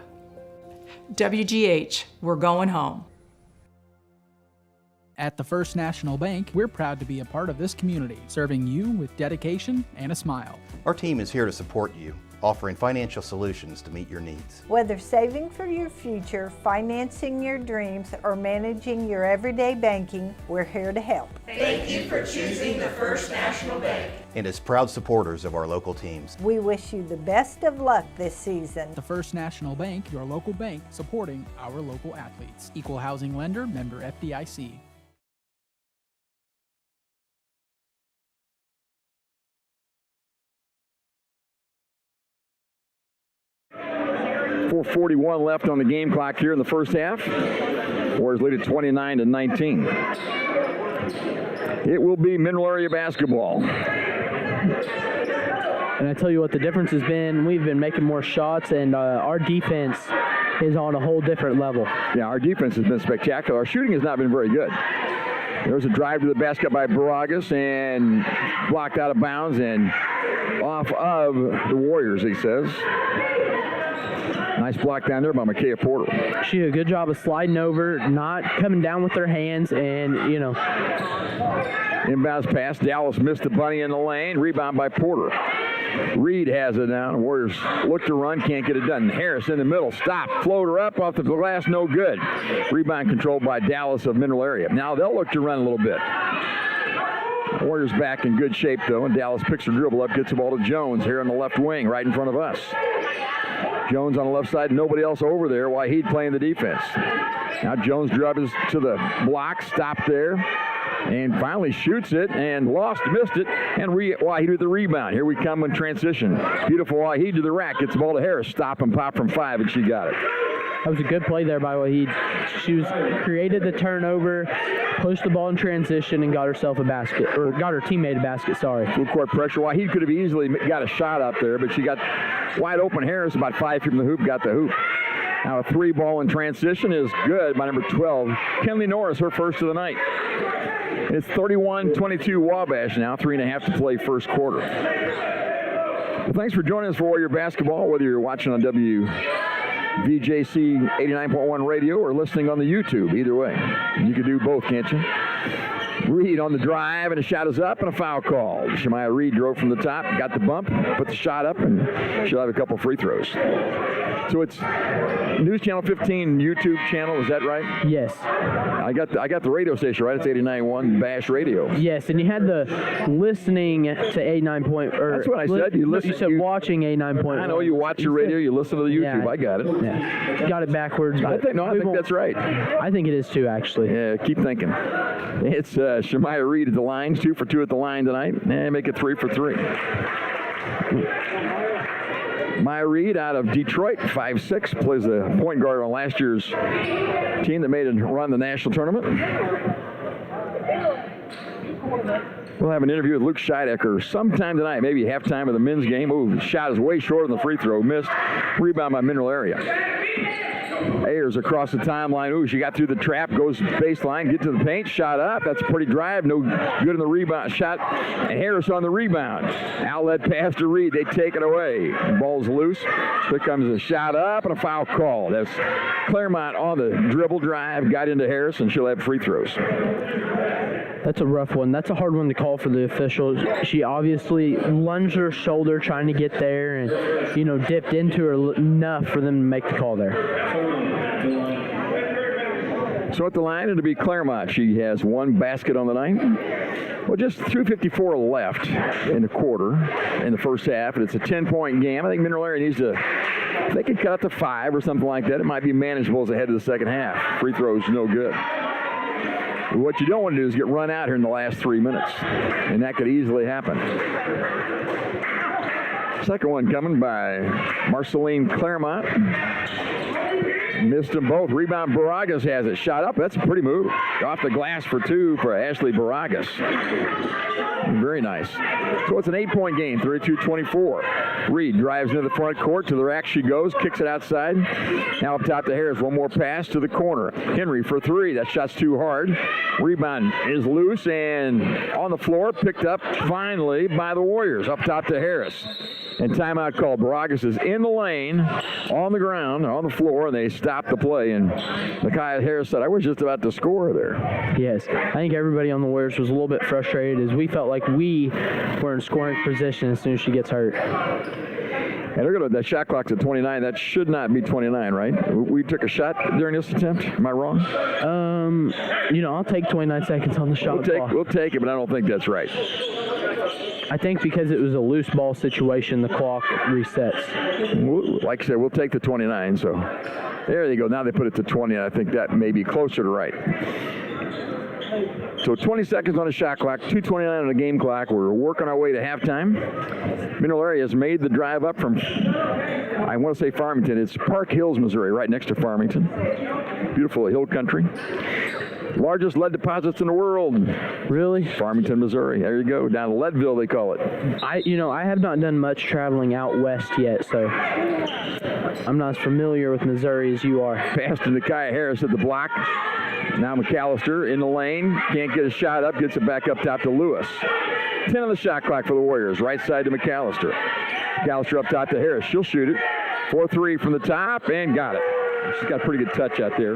WGH, we're going home. At the First National Bank, we're proud to be a part of this community, serving you with dedication and a smile. Our team is here to support you, offering financial solutions to meet your needs. Whether saving for your future, financing your dreams, or managing your everyday banking, we're here to help. Thank you for choosing the First National Bank. And as proud supporters of our local teams, we wish you the best of luck this season. The First National Bank, your local bank, supporting our local athletes. Equal housing lender, member FDIC. .441 left on the game clock here in the first half. Warriors lead at 29-19. It will be Mineral Area basketball. And I tell you what, the difference has been, we've been making more shots, and our defense is on a whole different level. Yeah, our defense has been spectacular. Our shooting has not been very good. There's a drive to the basket by Baragas and blocked out of bounds and off of the Warriors, he says. Nice block down there by Micaiah Porter. She did a good job of sliding over, not coming down with her hands, and, Inbounds pass. Dallas missed the bunny in the lane. Rebound by Porter. Reed has it now. Warriors look to run, can't get it done. Harris in the middle. Stop. Floater up off the glass, no good. Rebound controlled by Dallas of Mineral Area. Now they'll look to run a little bit. Warriors back in good shape, though, and Dallas picks her dribble up, gets the ball to Jones here on the left wing, right in front of us. Jones on the left side, nobody else over there. Waheed playing the defense. Now Jones dribbles to the block, stopped there, and finally shoots it and missed it, and Waheed with the rebound. Here we come in transition. Beautiful Waheed to the rack, gets the ball to Harris, stop and pop from 5, and she got it. That was a good play there by Waheed. She created the turnover, pushed the ball in transition, and got herself a basket, or got her teammate a basket, sorry. Full court pressure. Waheed could have easily got a shot up there, but she got wide open. Harris, about 5 feet from the hoop, got the hoop. Now a 3 ball in transition is good by number 12. Kenley Norris, her first of the night. It's 31-22 Wabash now, 3.5 to play first quarter. Well, thanks for joining us for Warrior Basketball, whether you're watching on WVJC 89.1 radio or listening on the YouTube. Either way, you can do both, can't you? Reed on the drive, and a shot is up, and a foul call. Shemaiah Reed drove from the top, got the bump, put the shot up, and she'll have a couple free throws. So it's News Channel 15 YouTube channel, is that right? Yes. I got the radio station, right? It's 89.1 Bash Radio. Yes, and you had the listening to A9. That's what I said. You said watching A9.1. I know, you watch your radio, you listen to the YouTube. Yeah, I got it. Yeah. Got it backwards. I think that's right. I think it is too, actually. Yeah, keep thinking. It's Shemaiah Reed at the line, 2 for 2 at the line tonight. And make it 3 for 3. Maya Reed out of Detroit, 5'6", plays the point guard on last year's team that made a run the national tournament. We'll have an interview with Luke Scheidecker sometime tonight, maybe halftime of the men's game. Ooh, the shot is way short on the free throw, missed. Rebound by Mineral Area. Ayers across the timeline. Ooh, she got through the trap, goes baseline, get to the paint, shot up. That's a pretty drive. No good in the rebound shot. And Harris on the rebound. Outlet pass to Reed. They take it away. Ball's loose. Here comes a shot up and a foul call. That's Claremont on the dribble drive, got into Harris, and she'll have free throws. That's a rough one. That's a hard one to call for the officials. She obviously lunged her shoulder trying to get there and, you know, dipped into her enough for them to make the call there. So at the line, it'll be Claremont. She has one basket on the night. Well, just 3:54 left in the quarter, in the first half, and it's a 10-point game. I think Mineral Area needs to, if they could cut it to 5 or something like that, it might be manageable as ahead of the second half. Free throws, no good. What you don't want to do is get run out here in the last 3 minutes, and that could easily happen. Second one coming by Marceline Claremont. Missed them both. Rebound, Baragas has it. Shot up. That's a pretty move. Off the glass for 2 for Ashley Baragas. Very nice. So it's an 8-point game, 32-24. Reed drives into the front court. To the rack she goes. Kicks it outside. Now up top to Harris. One more pass to the corner. Henry for 3. That shot's too hard. Rebound is loose and on the floor. Picked up finally by the Warriors. Up top to Harris. And timeout called. Baragas is in the lane, on the ground, on the floor, and they stop the play. And Micaiah Harris said, I was just about to score there. Yes, I think everybody on the Warriors was a little bit frustrated as we felt like we were in scoring position as soon as she gets hurt. And they're going to, that shot clock's at 29. That should not be 29, right? We took a shot during this attempt. Am I wrong? You know, I'll take 29 seconds on the shot clock. We'll take it, but I don't think that's right. I think because it was a loose ball situation, the clock resets. Like I said, we'll take the 29. So there you go. Now they put it to 20. I think that may be closer to right. So 20 seconds on the shot clock, 2:29 on the game clock. We're working our way to halftime. Mineral Area has made the drive up from, I want to say Farmington. It's Park Hills, Missouri, right next to Farmington. Beautiful hill country. Largest lead deposits in the world. Really? Farmington, Missouri. There you go. Down to Leadville, they call it. I have not done much traveling out west yet, so I'm not as familiar with Missouri as you are. Pass to Micaiah Harris at the block. Now McAllister in the lane. Can't get a shot up. Gets it back up top to Lewis. 10 on the shot clock for the Warriors. Right side to McAllister. McAllister up top to Harris. She'll shoot it. 4-3 from the top and got it. She's got a pretty good touch out there.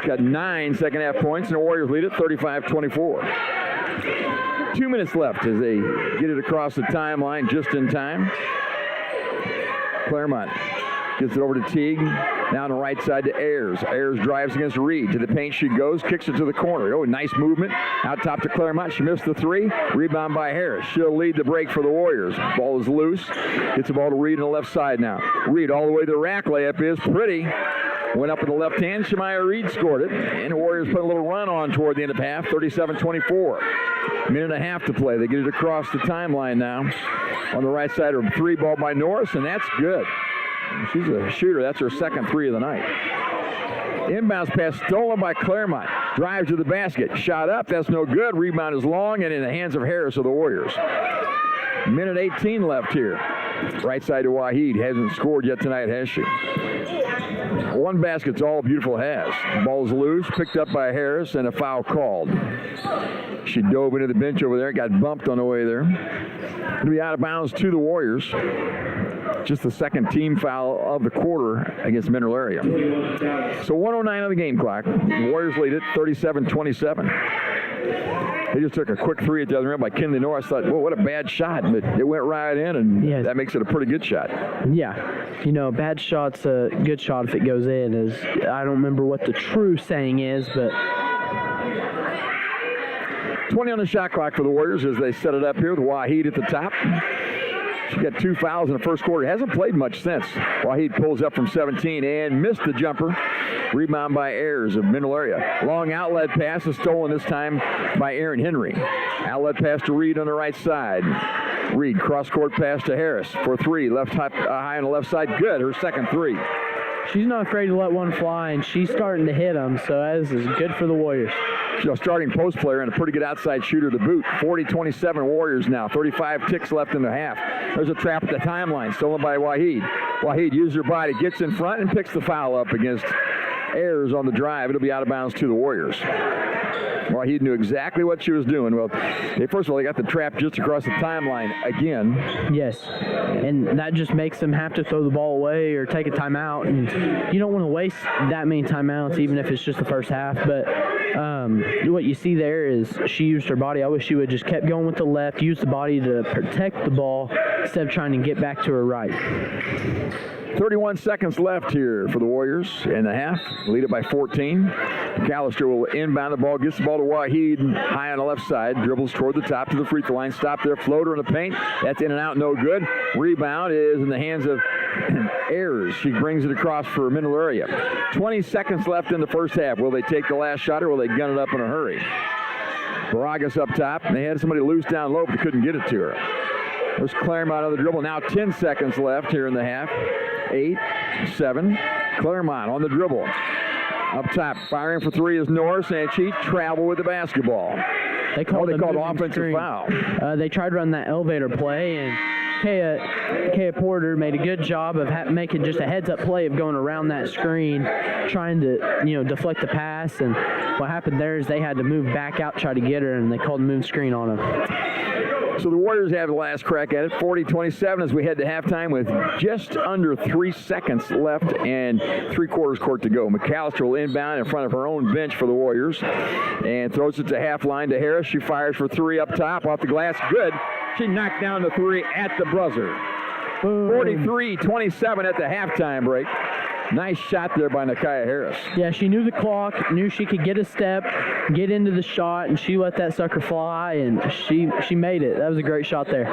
Got 9 second half points, and the Warriors lead it 35-24. 2 minutes left as they get it across the timeline just in time. Claremont gets it over to Teague. Now on the right side to Ayers. Ayers drives against Reed. To the paint she goes, kicks it to the corner. Oh, nice movement. Out top to Claremont. She missed the 3. Rebound by Harris. She'll lead the break for the Warriors. Ball is loose. Gets the ball to Reed on the left side now. Reed all the way to the rack. Layup is pretty. Went up in the left hand. Shemaya Reed scored it. And the Warriors put a little run on toward the end of half. 37-24. Minute and a half to play. They get it across the timeline now. On the right side, a 3 ball by Norris, and that's good. She's a shooter. That's her second 3 of the night. Inbounds pass stolen by Claremont. Drives to the basket. Shot up. That's no good. Rebound is long and in the hands of Harris of the Warriors. Minute 18 left here. Right side to Waheed. Hasn't scored yet tonight, has she? One basket's all Beautiful has. Ball's loose. Picked up by Harris and a foul called. She dove into the bench over there. Got bumped on the way there. It'll be out of bounds to the Warriors. Just the second team foul of the quarter against Mineral Area. So 1:09 on the game clock. The Warriors lead it 37-27. They just took a quick 3 at the other end by Kinley Norris. Thought, well, what a bad shot. But it went right in, and that makes it a pretty good shot. Yeah. You know, a bad shot's a good shot if it goes in. I don't remember what the true saying is, but 20 on the shot clock for the Warriors as they set it up here with Waheed at the top. She got 2 fouls in the first quarter. Hasn't played much since. Waheed pulls up from 17 and missed the jumper. Rebound by Ayers of Mineral Area. Long outlet pass is stolen this time by Aaron Henry. Outlet pass to Reed on the right side. Reed cross-court pass to Harris for 3. Left high on the left side. Good. Her second 3. She's not afraid to let one fly, and she's starting to hit them, so that is good for the Warriors. starting post player and a pretty good outside shooter to boot. 40-27 Warriors now. 35 ticks left in the half. There's a trap at the timeline, stolen by Waheed. Waheed uses her body, gets in front, and picks the foul up against Ayers on the drive. It'll be out of bounds to the Warriors. Waheed knew exactly what she was doing. Well, first of all, they got the trap just across the timeline again. Yes, and that just makes them have to throw the ball away or take a timeout. And you don't want to waste that many timeouts, even if it's just the first half. But what you see there is she used her body. I wish she would just kept going with the left, use the body to protect the ball instead of trying to get back to her right. 31 seconds left here for the Warriors in the half. Lead it by 14. McAllister will inbound the ball, gets the ball to Waheed high on the left side, dribbles toward the top to the free throw line. Stop there, floater in the paint. That's in and out, no good. Rebound is in the hands of Ayers. She brings it across for middle area. 20 seconds left in the first half. Will they take the last shot or will they gun it up in a hurry? Baragas up top. They had somebody loose down low, but they couldn't get it to her. There's Claremont on the dribble. Now 10 seconds left here in the half. 8, 7. Claremont on the dribble. Up top, firing for three is Norris, and she traveled with the basketball. They called offensive screen. foul. They tried to run that elevator play, and Kaya Porter made a good job of making just a heads-up play of going around that screen, trying to deflect the pass. And what happened there is they had to move back out, try to get her, and they called the move screen on them. So the Warriors have the last crack at it, 40-27 as we head to halftime with just under 3 seconds left and 3/4 court to go. McAllister will inbound in front of her own bench for the Warriors and throws it to half line to Harris. She fires for three up top, off the glass, good. She knocked down the three at the buzzer. 43-27 at the halftime break. Nice shot there by Nakia Harris. Yeah, she knew the clock, knew she could get a step, get into the shot, and she let that sucker fly, and she made it. That was a great shot there.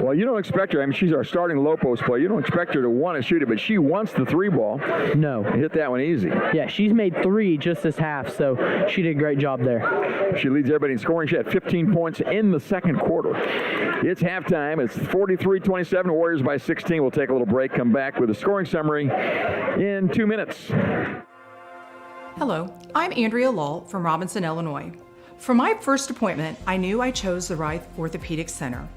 Well, you don't expect her. I mean, she's our starting low post player. You don't expect her to want to shoot it, but she wants the three ball. No. Hit that one easy. Yeah, she's made 3 just this half, so she did a great job there. She leads everybody in scoring. She had 15 points in the second quarter. It's halftime. It's 43-27. Warriors by 16. We'll take a little break, come back with a scoring summary in 2 minutes. Hello, I'm Andrea Lull from Robinson, Illinois. For my first appointment, I knew I chose the right orthopedic center.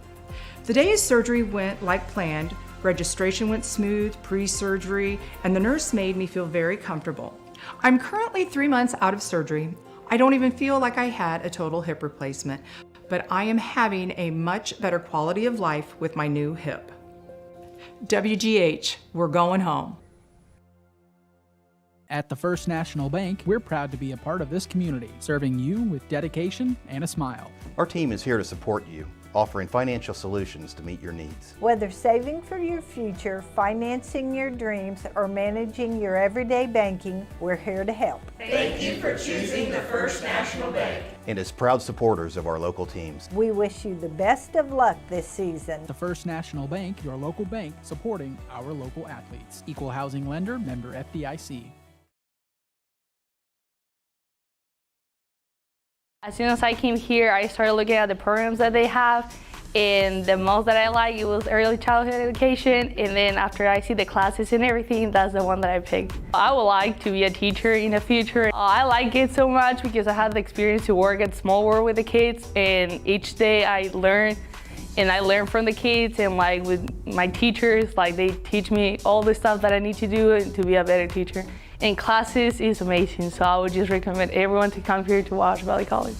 The day his surgery went like planned, registration went smooth, pre-surgery, and the nurse made me feel very comfortable. I'm currently 3 months out of surgery. I don't even feel like I had a total hip replacement, but I am having a much better quality of life with my new hip. WGH, we're going home. At the First National Bank, we're proud to be a part of this community, serving you with dedication and a smile. Our team is here to support you, offering financial solutions to meet your needs. Whether saving for your future, financing your dreams, or managing your everyday banking, we're here to help. Thank you for choosing the First National Bank. And as proud supporters of our local teams, we wish you the best of luck this season. The First National Bank, your local bank, supporting our local athletes. Equal housing lender, member FDIC. As soon as I came here, I started looking at the programs that they have, and the most that I like, it was early childhood education, and then after I see the classes and everything, that's the one that I picked. I would like to be a teacher in the future. I like it so much because I had the experience to work at Small World with the kids, and each day I learn, and I learn from the kids, and like with my teachers, like they teach me all the stuff that I need to do and to be a better teacher. And classes is amazing, so I would just recommend everyone to come here to Wabash Valley College.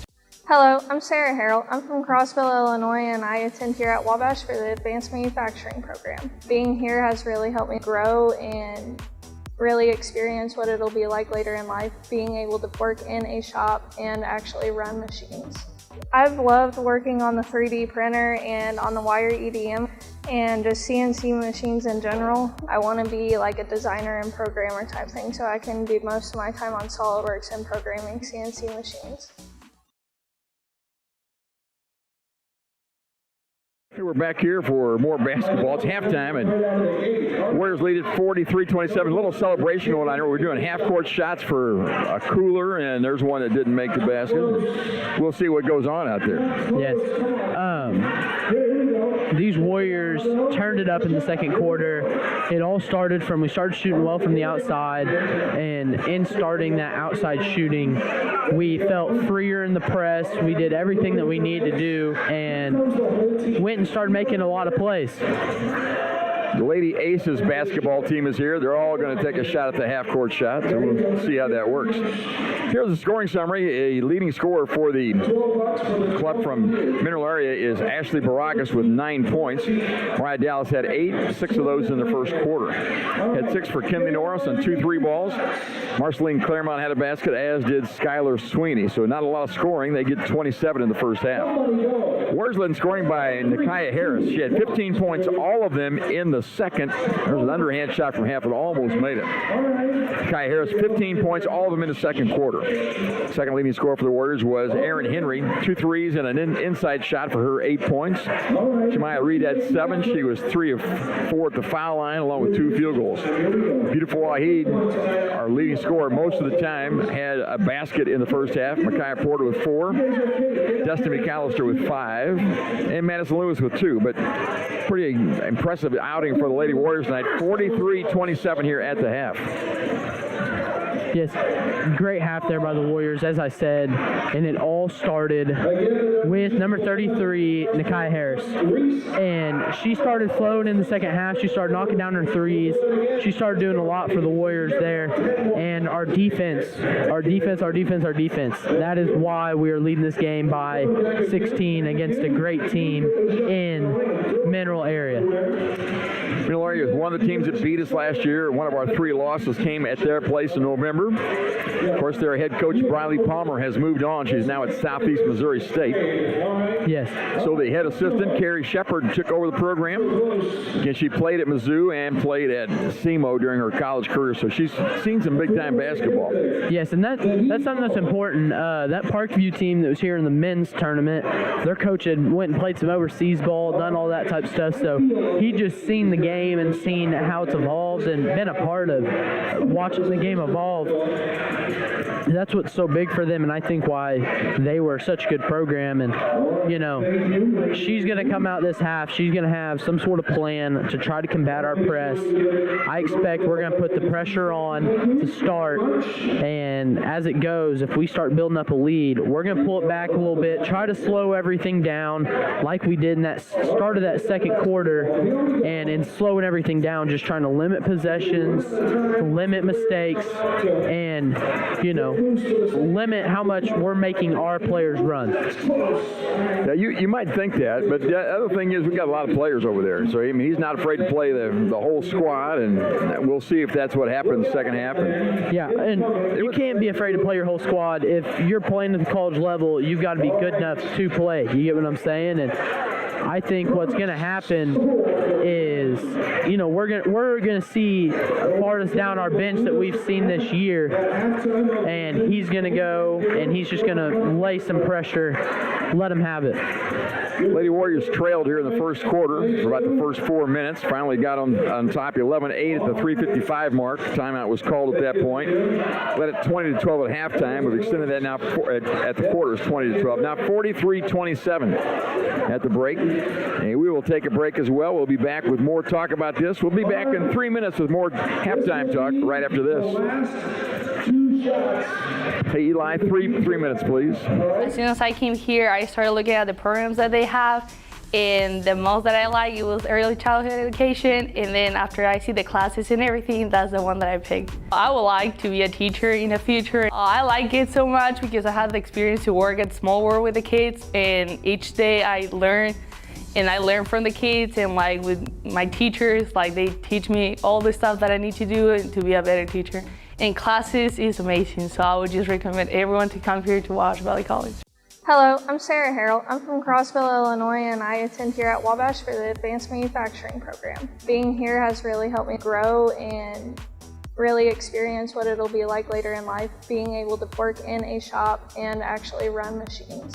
Hello, I'm Sarah Harrell. I'm from Crossville, Illinois, and I attend here at Wabash for the Advanced Manufacturing Program. Being here has really helped me grow and really experience what it'll be like later in life, being able to work in a shop and actually run machines. I've loved working on the 3D printer and on the wire EDM and just CNC machines in general. I want to be like a designer and programmer type thing, so I can do most of my time on SolidWorks and programming CNC machines. We're back here for more basketball. It's halftime, and Warriors lead at 43-27. A little celebration going on here. We're doing half-court shots for a cooler, and there's one that didn't make the basket. We'll see what goes on out there. Yes. these Warriors turned it up in the second quarter. It all started from we started shooting well from the outside, and in starting that outside shooting, we felt freer in the press. We did everything that we needed to do and went and started making a lot of plays. The Lady Aces basketball team is here. They're all going to take a shot at the half-court shot, so we'll see how that works. Here's the scoring summary. A leading scorer for the club from Mineral Area is Ashley Baragas with 9 points. Mariah Dallas had 8, 6 of those in the first quarter. Had 6 for Kinley Norris on 2 3 balls. Marceline Claremont had a basket, as did Skylar Sweeney. So not a lot of scoring. They get 27 in the first half. Warriors led in scoring by Nikaya Harris. She had 15 points, all of them in the second. There was an underhand shot from half, but almost made it. Nikaya Harris, 15 points, all of them in the second quarter. Second leading scorer for the Warriors was Erin Henry. 2 threes and an inside shot for her 8 points. Jemiah Reed had 7. She was 3 of 4 at the foul line, along with 2 field goals. Beautiful Wahid, our leading scorer most of the time, had a basket in the first half. Micaiah Porter with 4. Destiny McAllister with 5. And Madison Lewis with 2. But pretty impressive outing for the Lady Warriors tonight. 43-27 here at the half. Yes, great half there by the Warriors, as I said, and it all started with number 33, Nikaya Harris. And she started flowing in the second half. She started knocking down her threes. She started doing a lot for the Warriors there. And our defense. That is why we are leading this game by 16 against a great team in Mineral Area. Mineral Area is one of the teams that beat us last year. One of our 3 losses came at their place in November. Of course, their head coach, Briley Palmer, has moved on. She's now at Southeast Missouri State. Yes. So the head assistant, Carrie Shepard, took over the program. Again, she played at Mizzou and played at SEMO during her college career, so she's seen some big-time basketball. Yes, and that's something that's important. That Parkview team that was here in the men's tournament, their coach had went and played some overseas ball, done all that type of stuff, so he just seen the game and seen how it's evolved and been a part of watching the game evolve. That's what's so big for them, and I think why they were such a good program. And, you know, she's going to come out this half. She's going to have some sort of plan to try to combat our press. I expect we're going to put the pressure on to start, and as it goes, if we start building up a lead, we're going to pull it back a little bit, try to slow everything down like we did in that start of that second quarter, and in slowing everything down, just trying to limit possessions, limit mistakes, and, you know, limit how much we're making our players run. Yeah, you might think that, but the other thing is we've got a lot of players over there. So, I mean, he's not afraid to play the whole squad, and we'll see if that's what happens in the second half. Yeah, and you can't be afraid to play your whole squad. If you're playing at the college level, you've got to be good enough to play. You get what I'm saying? And I think what's going to happen is, you know, we're going to see farthest down our bench that we've seen this year, and he's going to go and he's just going to lay some pressure, let him have it. Lady Warriors trailed here in the first quarter for about the first 4 minutes. Finally got on top 11-8 at the 3:55 mark. Timeout was called at that point. Led it 20-12 at halftime. We've extended that now at the quarters 20-12. Now 43-27 at the break. And we will take a break as well. We'll be back with more talk about this. We'll be back in 3 minutes with more halftime talk right after this. Hey, Eli, three minutes, please. As soon as I came here, I started looking at the programs that they have, and the most that I like, it was early childhood education, and then after I see the classes and everything, that's the one that I picked. I would like to be a teacher in the future. I like it so much because I had the experience to work at Small World with the kids, and each day I learn, and I learn from the kids, and like with my teachers, like they teach me all the stuff that I need to do to be a better teacher. And classes is amazing, so I would just recommend everyone to come here to Wabash Valley College. Hello, I'm Sarah Harrell. I'm from Crossville, Illinois, and I attend here at Wabash for the Advanced Manufacturing program. Being here has really helped me grow and really experience what it'll be like later in life, being able to work in a shop and actually run machines.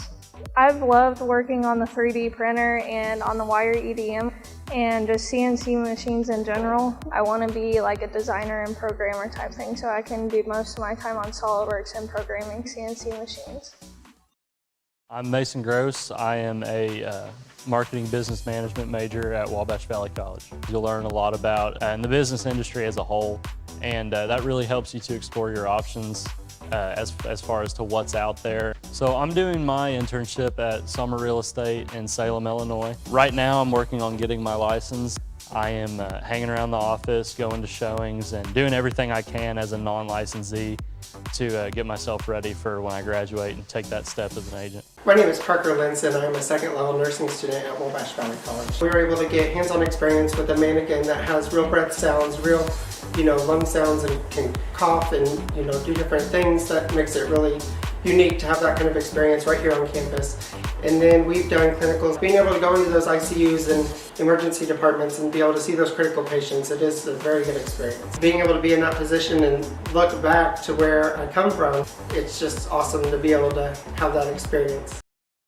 I've loved working on the 3D printer and on the wire EDM and just CNC machines in general. I want to be like a designer and programmer type thing, so I can do most of my time on SolidWorks and programming CNC machines. I'm Mason Gross. I am a marketing business management major at Wabash Valley College. You'll learn a lot about in the business industry as a whole, and that really helps you to explore your options as far as to what's out there. So I'm doing my internship at Summer Real Estate in Salem, Illinois. Right now I'm working on getting my license. I am hanging around the office, going to showings, and doing everything I can as a non-licensee to get myself ready for when I graduate and take that step as an agent. My name is Parker Linson. I'm a second-level nursing student at Wabash Valley College. We were able to get hands-on experience with a mannequin that has real breath sounds, real, lung sounds, and can cough and, do different things. That makes it really unique to have that kind of experience right here on campus. And then we've done clinicals. Being able to go into those ICUs and emergency departments and be able to see those critical patients, it is a very good experience. Being able to be in that position and look back to where I come from, it's just awesome to be able to have that experience.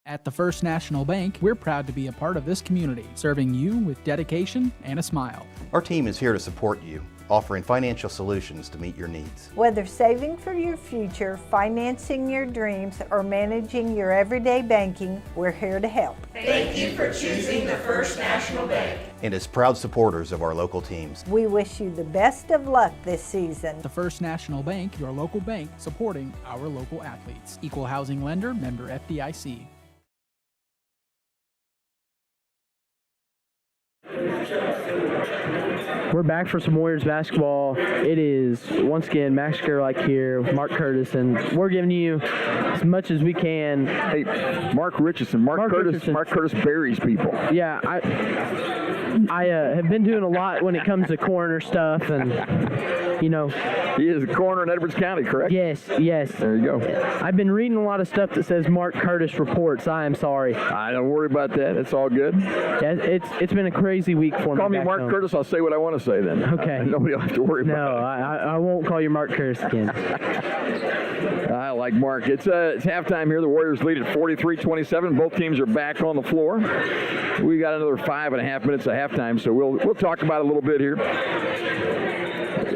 At the First National Bank, we're proud to be a part of this community, serving you with dedication and a smile. Our team is here to support you, offering financial solutions to meet your needs. Whether saving for your future, financing your dreams, or managing your everyday banking, we're here to help. Thank you for choosing the First National Bank. And as proud supporters of our local teams, we wish you the best of luck this season. The First National Bank, your local bank, supporting our local athletes. Equal housing lender, member FDIC. We're back for some Warriors basketball. It is, once again, Max Gerlach here, Mark Curtis, and we're giving you as much as we can. Hey, Mark Richardson. Mark Curtis buries people. Yeah, I have been doing a lot when it comes to coroner stuff, and, He is a coroner in Edwards County, correct? Yes. There you go. I've been reading a lot of stuff that says Mark Curtis reports. I am sorry. I don't worry about that. It's all good. Yeah, it's been a crazy week for me. Call me Mark Curtis. I'll say what I want to say then. Okay. Nobody will have to worry about it. No, I won't call you Mark Curtis again. I like Mark. It's halftime here. The Warriors lead at 43-27. Both teams are back on the floor. We got another 5.5 minutes of halftime, so we'll talk about it a little bit here.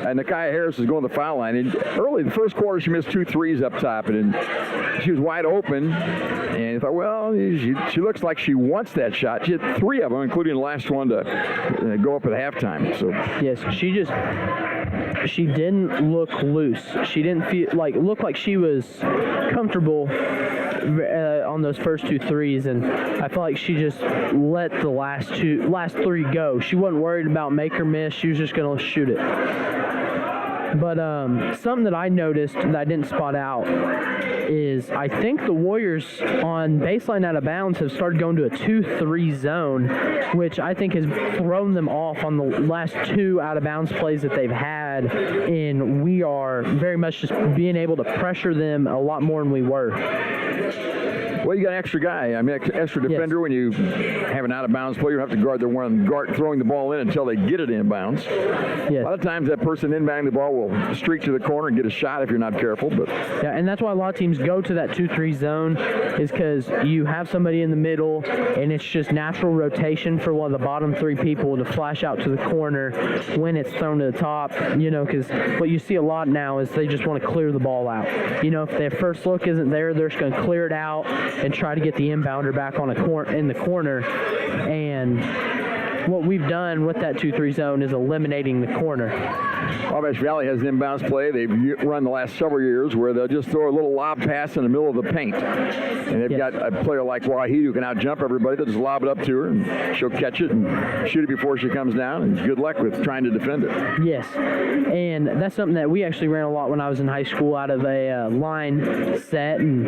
And Nakia Harris is going to the foul line. And early, the first quarter, she missed 2 threes up top, and she was wide open. And I thought, well, she looks like she wants that shot. She had 3 of them, including the last one to go up at halftime. So yes, she didn't look loose. She didn't look like she was comfortable on those first 2 threes, and I felt like she just let the last 3 go. She wasn't worried about make or miss. She was just going to shoot it. But something that I noticed that I didn't spot out is I think the Warriors on baseline out of bounds have started going to a 2-3 zone, which I think has thrown them off on the last 2 out of bounds plays that they've had, and we are very much just being able to pressure them a lot more than we were. Well, you got an extra guy. I mean, extra defender. Yes. When you have an out-of-bounds play, you have to guard the one throwing the ball in until they get it inbounds. Yes. A lot of times that person inbounding the ball will streak to the corner and get a shot if you're not careful. But yeah, and that's why a lot of teams go to that 2-3 zone, is because you have somebody in the middle, and it's just natural rotation for one of the bottom 3 people to flash out to the corner when it's thrown to the top. Because what you see a lot now is they just want to clear the ball out. If their first look isn't there, they're just going to clear it out and try to get the inbounder back on in the corner. And what we've done with that 2-3 zone is eliminating the corner. Wabash Valley has an inbounds play they've run the last several years where they'll just throw a little lob pass in the middle of the paint. And they've got a player like Wahid who can out-jump everybody. They'll just lob it up to her, and she'll catch it and shoot it before she comes down. And good luck with trying to defend it. Yes, and that's something that we actually ran a lot when I was in high school out of a line set. And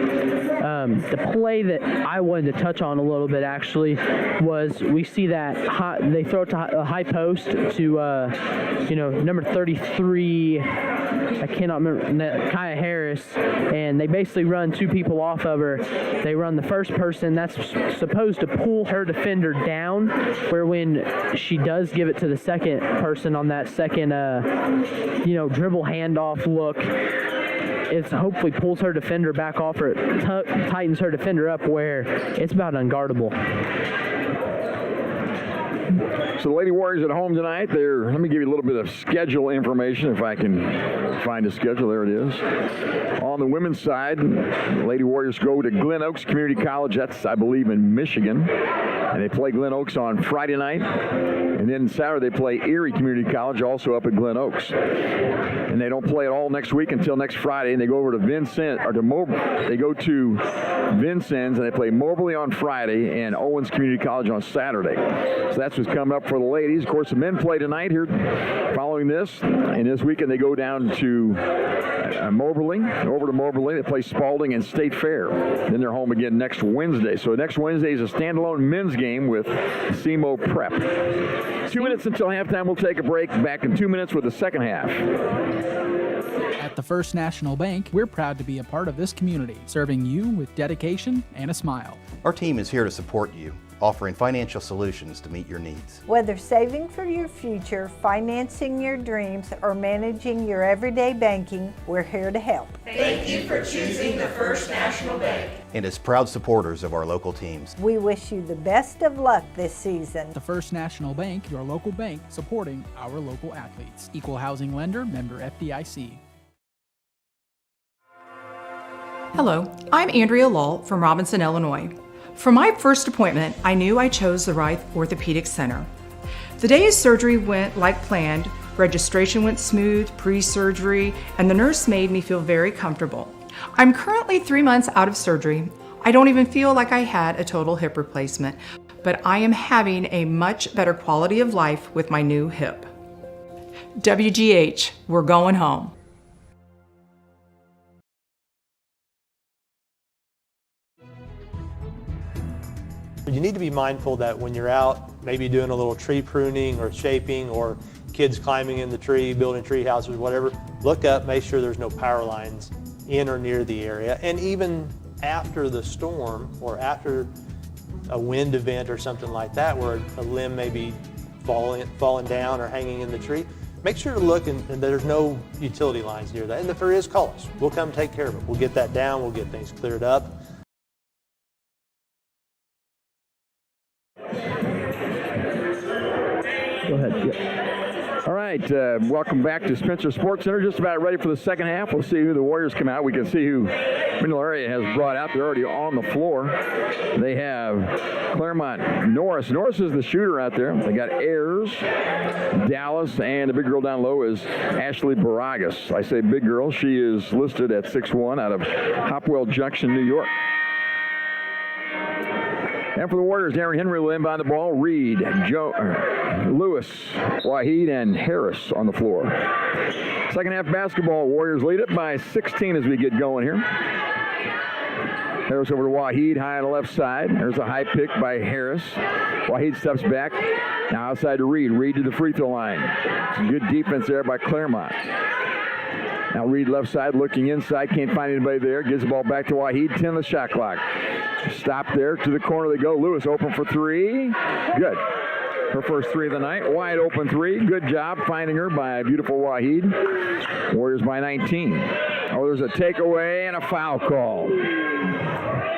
the play that I wanted to touch on a little bit actually was we see that they throw it to a high post to number 33, I cannot remember, Nakia Harris, and they basically run 2 people off of her. They run the first person that's supposed to pull her defender down, where when she does give it to the second person on that second dribble handoff look, it hopefully pulls her defender back off her, tightens her defender up where it's about unguardable. So the Lady Warriors at home tonight. Let me give you a little bit of schedule information if I can find a schedule. There it is. On the women's side, the Lady Warriors go to Glen Oaks Community College. That's, I believe, in Michigan. And they play Glen Oaks on Friday night. And then Saturday they play Erie Community College, also up at Glen Oaks. And they don't play at all next week until next Friday. And they go over to they go to Vincennes, and they play Moberly on Friday and Owens Community College on Saturday. So that's what's coming up for the ladies. Of course, the men play tonight here following this. And this weekend they go down to Moberly, over to Moberly. They play Spalding and State Fair. Then they're home again next Wednesday. So next Wednesday is a standalone men's game with SEMO Prep. 2 minutes until halftime. We'll take a break. Back in 2 minutes with the second half. At the First National Bank, we're proud to be a part of this community, serving you with dedication and a smile. Our team is here to support you, offering financial solutions to meet your needs. Whether saving for your future, financing your dreams, or managing your everyday banking, we're here to help. Thank you for choosing the First National Bank. And as proud supporters of our local teams, we wish you the best of luck this season. The First National Bank, your local bank, supporting our local athletes. Equal housing lender, member FDIC. Hello, I'm Andrea Lull from Robinson, Illinois. For my first appointment, I knew I chose the right orthopedic center. The day his surgery went like planned, registration went smooth, pre-surgery, and the nurse made me feel very comfortable. I'm currently 3 months out of surgery. I don't even feel like I had a total hip replacement, but I am having a much better quality of life with my new hip. WGH, we're going home. You need to be mindful that when you're out, maybe doing a little tree pruning or shaping, or kids climbing in the tree, building tree houses, whatever, look up, make sure there's no power lines in or near the area. And even after the storm or after a wind event or something like that, where a limb may be falling down or hanging in the tree, make sure to look and there's no utility lines near that. And if there is, call us. We'll come take care of it. We'll get that down. We'll get things cleared up. Go ahead. Yeah. All right, welcome back to Spencer Sports Center. Just about ready for the second half. We'll see who the Warriors come out. We can see who Middle Area has brought out. They're already on the floor. They have Claremont Norris. Norris is the shooter out there. They got Ayers, Dallas, and the big girl down low is Ashley Baragas. I say big girl. She is listed at 6'1" out of Hopewell Junction, New York. And for the Warriors, Darren Henry will inbound the ball. Reed, Lewis, Waheed, and Harris on the floor. Second half basketball, Warriors lead it by 16 as we get going here. Harris over to Waheed, high on the left side. There's a high pick by Harris. Waheed steps back. Now outside to Reed. Reed to the free throw line. Some good defense there by Claremont. Now Reed left side looking inside. Can't find anybody there. Gives the ball back to Waheed. 10 on the shot clock. Stop there. To the corner they go. Lewis open for three. Good. Her first three of the night. Wide open three. Good job finding her by beautiful Waheed. Warriors by 19. Oh, there's a takeaway and a foul call.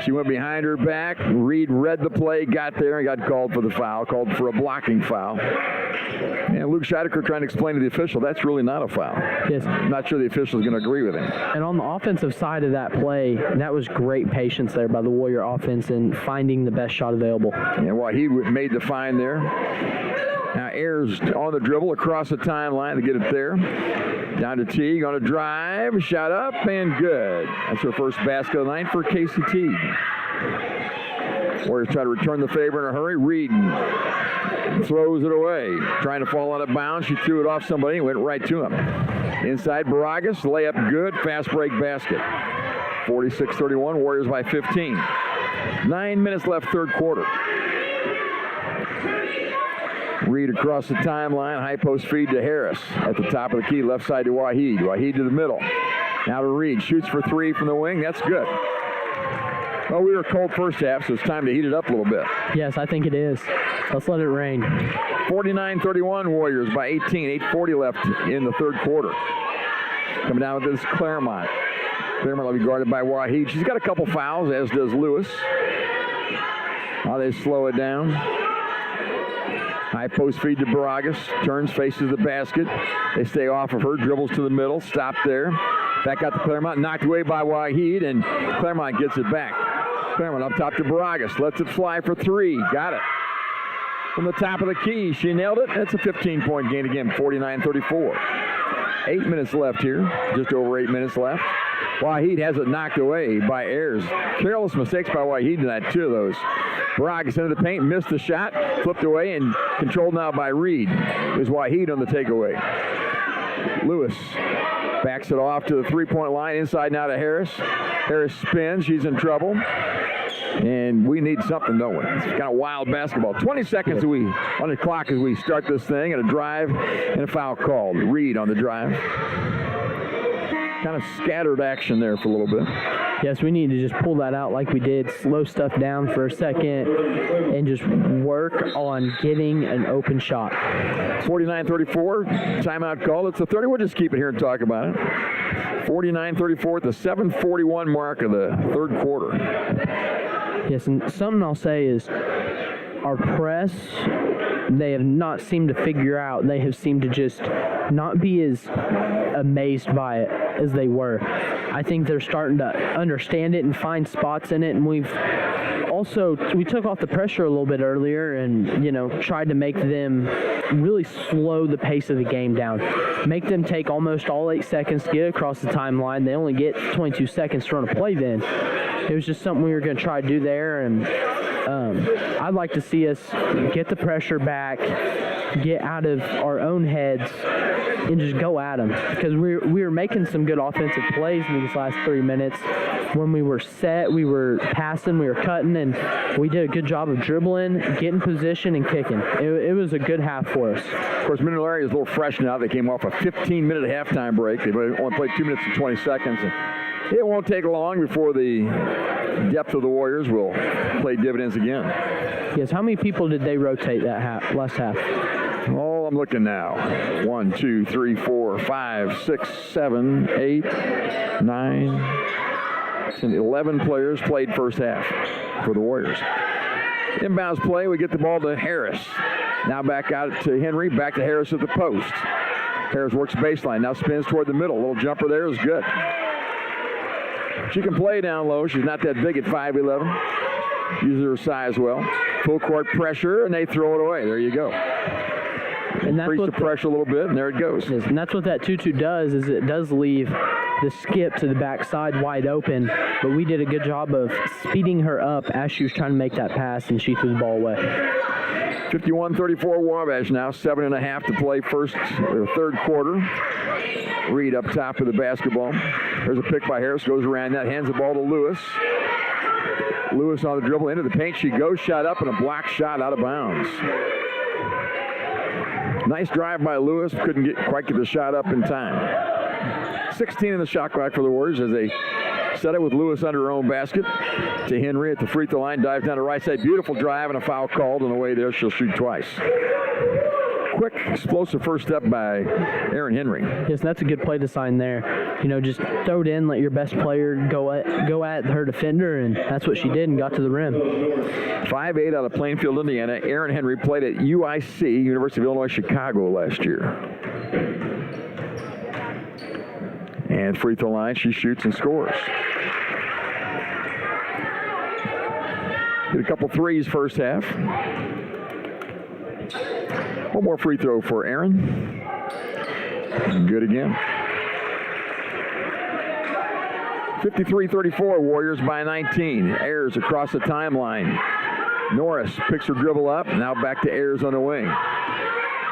She went behind her back. Reed read the play, got there, and got called for the foul, called for a blocking foul. And Luke Scheidecker trying to explain to the official, that's really not a foul. Yes. I'm not sure the official is going to agree with him. And on the offensive side of that play, that was great patience there by the Warrior offense in finding the best shot available. And while he made the find there, now Ayers on the dribble across the timeline to get it there. Down to Teague on a drive, shot up, and good. That's her first basket of the night for Casey Teague. Warriors try to return the favor in a hurry. Reed throws it away. Trying to fall out of bounds. She threw it off somebody and went right to him. Inside Baragas, layup good, fast break basket. 46-31, Warriors by 15. 9 minutes left, third quarter. Reed across the timeline, high post feed to Harris. At the top of the key, left side to Waheed. Waheed to the middle. Now to Reed, shoots for three from the wing. That's good. Well, we were cold first half, so it's time to heat it up a little bit. Yes, I think it is. Let's let it rain. 49-31 Warriors by 18. 8:40 left in the third quarter. Coming down with this Claremont. Claremont will be guarded by Waheed. She's got a couple fouls, as does Lewis. Now they slow it down. High post feed to Baragas. Turns, faces the basket. They stay off of her. Dribbles to the middle. Stop there. Back out to Claremont. Knocked away by Waheed, and Claremont gets it back. Claremont up top to Baragas. Lets it fly for three. Got it. From the top of the key. She nailed it. That's a 15-point gain again. 49-34. 8 minutes left here. Just over 8 minutes left. Waheed has it knocked away by Ayers. Careless mistakes by Waheed tonight, 2 of those. Baragas into the paint, missed the shot, flipped away, and controlled now by Reed. It was Waheed on the takeaway. Lewis backs it off to the three-point line, inside now to Harris. Harris spins, she's in trouble. And we need something, don't we? It's kind of wild basketball. 20 seconds on the clock as we start this thing, and a drive and a foul called. Reed on the drive. Kind of scattered action there for a little bit. Yes, we need to just pull that out like we did, slow stuff down for a second, and just work on getting an open shot. 49-34, timeout call. It's the 30. We'll just keep it here and talk about it. 49-34 at the 7:41 mark of the third quarter. Yes, and something I'll say is our press, they have not seemed to figure out. They have seemed to just not be as amazed by it as they were. I think they're starting to understand it and find spots in it, and we took off the pressure a little bit earlier and, tried to make them really slow the pace of the game down. Make them take almost all 8 seconds to get across the timeline. They only get 22 seconds to run a play then. It was just something we were going to try to do there, and I'd like to see us get the pressure back, get out of our own heads, and just go at them. Because we were making some good offensive plays in these last 3 minutes. When we were set, we were passing, we were cutting, and we did a good job of dribbling, getting position, and kicking. It was a good half for us. Of course, Mineral is a little fresh now. They came off a 15-minute halftime break. They only played 2 minutes and 20 seconds. And it won't take long before the depth of the Warriors will play dividends again. Yes, how many people did they rotate that last half? Oh, I'm looking now. 1, 2, 3, 4, 5, 6, 7, 8, 9, 10, 11 players played first half for the Warriors. Inbounds play, we get the ball to Harris. Now back out to Henry, back to Harris at the post. Harris works baseline, now spins toward the middle. Little jumper there is good. She can play down low. She's not that big at 5'11". Uses her size well. Full court pressure, and they throw it away. There you go. And increase the pressure a little bit, and there it goes. Yes, and that's what that 2-2 does, is it does leave the skip to the backside wide open, but we did a good job of speeding her up as she was trying to make that pass, and she threw the ball away. 51-34 Wabash now, 7.5 to play third quarter. Reed up top of the basketball. There's a pick by Harris, goes around that, hands the ball to Lewis. Lewis on the dribble, into the paint she goes, shot up, and a block shot out of bounds. Nice drive by Lewis, couldn't quite get the shot up in time. 16 in the shot clock for the Warriors as they set it with Lewis under her own basket. To Henry at the free throw line, dives down the right side. Beautiful drive and a foul called on the way there. She'll shoot twice. Quick, explosive first step by Aaron Henry. Yes, that's a good play design there. Just throw it in, let your best player go at her defender, and that's what she did and got to the rim. 5'8" out of Plainfield, Indiana. Aaron Henry played at UIC, University of Illinois Chicago last year. And free throw line, she shoots and scores. Did a couple threes first half. One more free throw for Aaron. Good again. 53-34, Warriors by 19. Ayers across the timeline. Norris picks her dribble up. Now back to Ayers on the wing.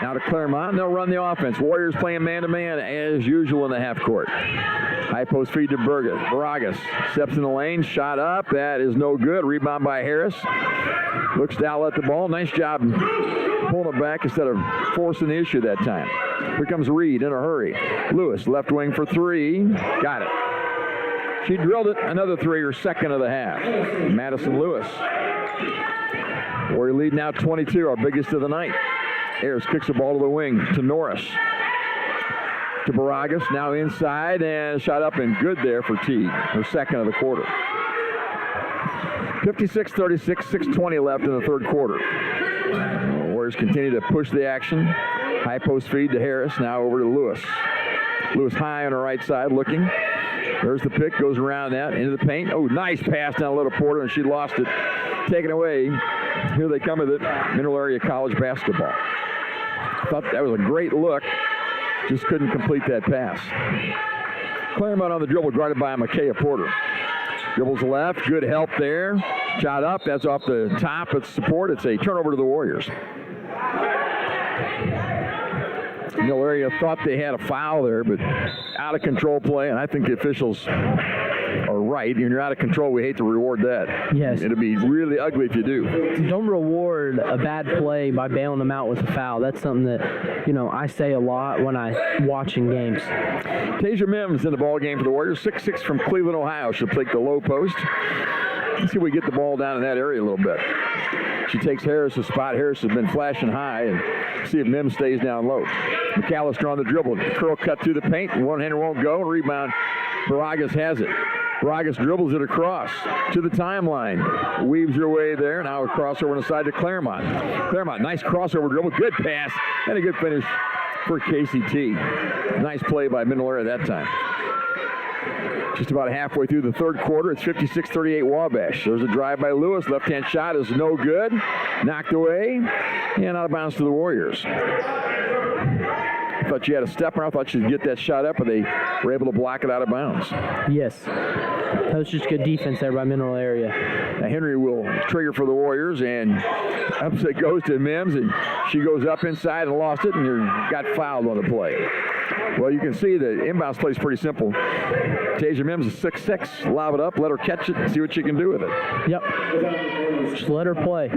Now to Claremont, and they'll run the offense. Warriors playing man-to-man as usual in the half court. High post feed to Baragas. Steps in the lane, shot up. That is no good. Rebound by Harris. Looks to outlet the ball. Nice job pulling it back instead of forcing the issue that time. Here comes Reed in a hurry. Lewis, left wing for three. Got it. She drilled it. Another three, her second of the half. Madison Lewis. Warrior lead now 22, our biggest of the night. Ayers kicks the ball to the wing to Norris. To Baragas, now inside, and shot up and good there for Teague, her second of the quarter. 56-36, 6:20 left in the third quarter. Warriors continue to push the action. High post feed to Harris, now over to Lewis. Lewis high on the right side looking. There's the pick, goes around that, into the paint. Oh, nice pass down Little Porter, and she lost it. Taken away. Here they come with it, Mineral Area College basketball. Thought that was a great look. Just couldn't complete that pass. Claremont on the dribble, guarded by Micaiah Porter. Dribbles left, good help there. Shot up, that's off the top. It's support. It's a turnover to the Warriors. Mill Area thought they had a foul there, but out of control play, and I think the officials are right. When you're out of control, we hate to reward that. Yes. It'll be really ugly if you do. Don't reward a bad play by bailing them out with a foul. That's something that, I say a lot when I'm watching games. Tasia Mims in the ball game for the Warriors. 6'6" from Cleveland, Ohio. She'll take the low post. Let's see if we get the ball down in that area a little bit. She takes Harris's spot. Harris has been flashing high, and see if Mims stays down low. McAllister on the dribble. Curl cut through the paint. One-hander won't go. Rebound. Baragas has it. Baragas dribbles it across to the timeline. Weaves her way there. Now a crossover on the side to Claremont. Claremont, nice crossover dribble. Good pass. And a good finish for Casey T. Nice play by Mineral Area that time. Just about halfway through the third quarter, it's 56-38 Wabash. There's a drive by Lewis. Left-hand shot is no good. Knocked away and out of bounds to the Warriors. I thought she had a stepper. I thought she'd get that shot up, but they were able to block it out of bounds. Yes. That was just good defense there by Mineral Area. Now Henry will trigger for the Warriors, and upset goes to Mims, and she goes up inside and lost it, and got fouled on the play. Well, you can see the inbounds play is pretty simple. Tasia Mims is 6'6". Lob it up, let her catch it, and see what she can do with it. Yep. Just let her play.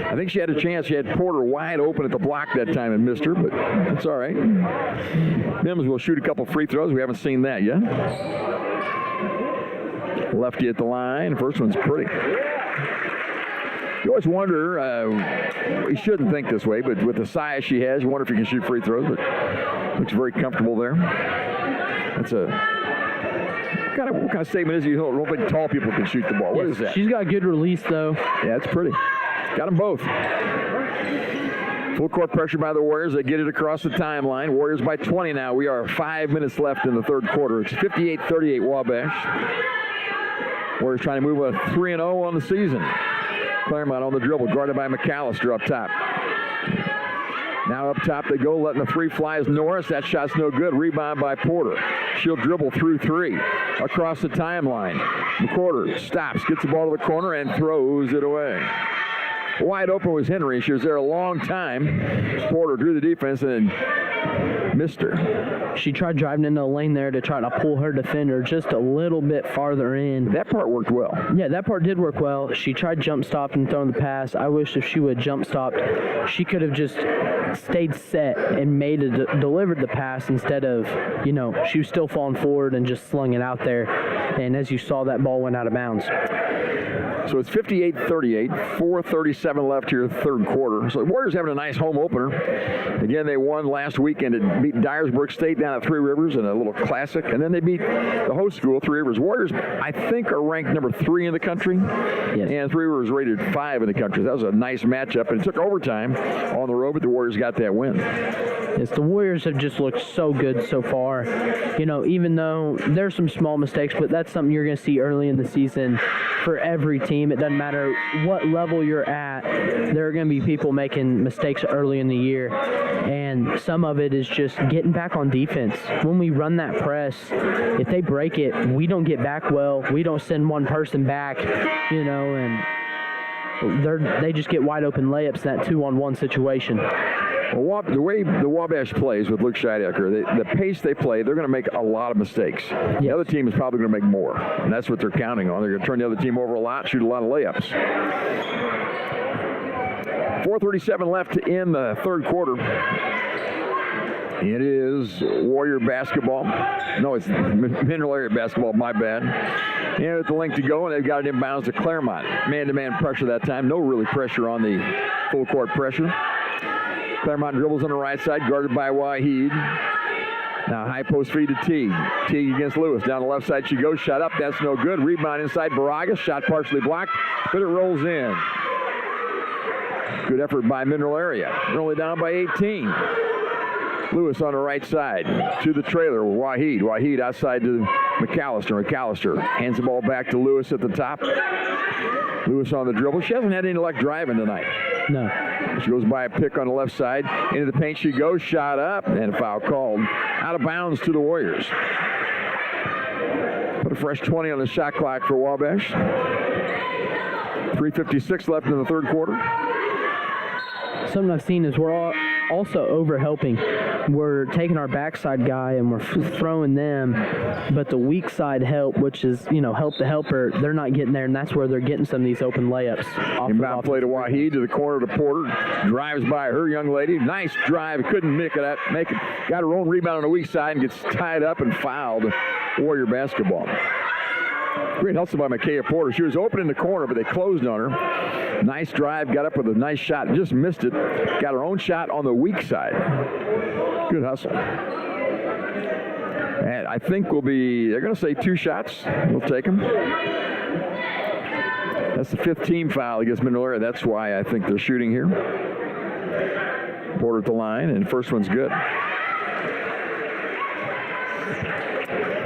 I think she had a chance. She had Porter wide open at the block that time and missed her, but it's all right. Mims will shoot a couple free throws. We haven't seen that yet. Lefty at the line. First one's pretty. You always wonder, you shouldn't think this way, but with the size she has, you wonder if you can shoot free throws, but looks very comfortable there. That's what kind of statement is it? You don't think tall people can shoot the ball. What is that? She's got good release, though. Yeah, it's pretty. Got them both. Full court pressure by the Warriors. They get it across the timeline. Warriors by 20 now. We are 5 minutes left in the third quarter. It's 58-38 Wabash. Warriors trying to move a 3-0 on the season. Claremont on the dribble, guarded by McAllister up top. Now up top they go, letting the three flies Norris. That shot's no good. Rebound by Porter. She'll dribble through three. Across the timeline. Porter stops, gets the ball to the corner, and throws it away. Wide open was Henry. She was there a long time. Porter drew the defense and missed her. She tried driving into the lane there to try to pull her defender just a little bit farther in. That part worked well. Yeah, that part did work well. She tried jump stopping and throwing the pass. I wish if she would jump stopped, she could have just stayed set and delivered the pass instead of, she was still falling forward and just slung it out there. And as you saw, that ball went out of bounds. So it's 58-38, 4:37 left here, third quarter. So the Warriors having a nice home opener. Again, they won last weekend. It beat Dyersburg State down at Three Rivers in a little classic. And then they beat the host school, Three Rivers. Warriors, I think, are ranked number 3 in the country. Yes. And Three Rivers rated 5 in the country. That was a nice matchup. And it took overtime on the road, but the Warriors got that win. Yes, the Warriors have just looked so good so far. Even though there's some small mistakes, but that's something you're going to see early in the season for every team. It doesn't matter what level you're at. There are going to be people making mistakes early in the year. And some of it is just getting back on defense. When we run that press, if they break it, we don't get back well. We don't send one person back, and they just get wide open layups in that 2-on-1 situation. Well, the way the Wabash plays with Luke Scheidecker, the pace they play, they're going to make a lot of mistakes. Yes. The other team is probably going to make more, and that's what they're counting on. They're going to turn the other team over a lot, shoot a lot of layups. 4:37 left in the third quarter. It is Warrior basketball. No, it's Mineral Area basketball, my bad. And with the length to go, and they've got it inbounds to Claremont. Man-to-man pressure that time. No really pressure on the full court pressure. Claremont dribbles on the right side, guarded by Waheed. Now high post feed to T. T against Lewis. Down the left side she goes. Shot up. That's no good. Rebound inside Baragas. Shot partially blocked, but it rolls in. Good effort by Mineral Area. They're only down by 18. Lewis on the right side to the trailer with Waheed. Waheed outside to McAllister. McAllister hands the ball back to Lewis at the top. Lewis on the dribble. She hasn't had any luck driving tonight. No. She goes by a pick on the left side. Into the paint she goes. Shot up and a foul called. Out of bounds to the Warriors. Put a fresh 20 on the shot clock for Wabash. 3:56 left in the third quarter. Something I've seen is we're also over-helping. We're taking our backside guy and we're throwing them, but the weak side help, which is, help the helper, they're not getting there, and that's where they're getting some of these open layups. Inbound play to Waheed to the corner to Porter. Drives by her young lady. Nice drive. Couldn't make it. Got her own rebound on the weak side and gets tied up and fouled. Warrior basketball. Great hustle by Micaiah Porter. She was open in the corner, but they closed on her. Nice drive, got up with a nice shot, just missed it. Got her own shot on the weak side. Good hustle. And I think they're going to say 2 shots. We'll take them. That's the 5th team foul against Mineral Area. That's why I think they're shooting here. Porter at the line, and first one's good.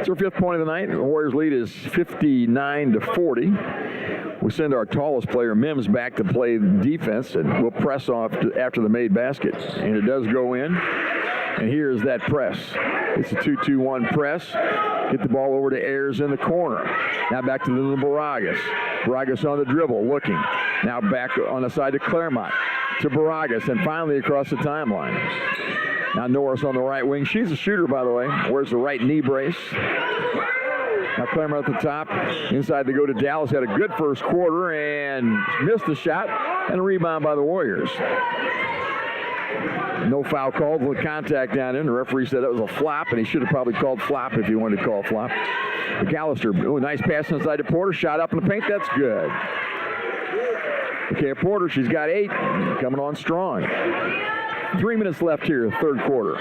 It's our 5th point of the night. The Warriors' lead is 59-40. We send our tallest player, Mims, back to play defense, and we'll press off after the made basket. And it does go in. And here's that press. It's a 2-2-1 press. Get the ball over to Ayers in the corner. Now back to the Baragas. Baragas on the dribble, looking. Now back on the side to Claremont. To Baragas, and finally across the timeline. Now Norris on the right wing. She's a shooter, by the way. Wears the right knee brace. Now Claremont at the top. Inside they go to Dallas. Had a good first quarter and missed the shot. And a rebound by the Warriors. No foul called with contact down in. The referee said that was a flop, and he should have probably called flop if he wanted to call flop. McAllister, nice pass inside to Porter. Shot up in the paint. That's good. Okay, Porter, she's got 8. Coming on strong. 3 minutes left here, third quarter.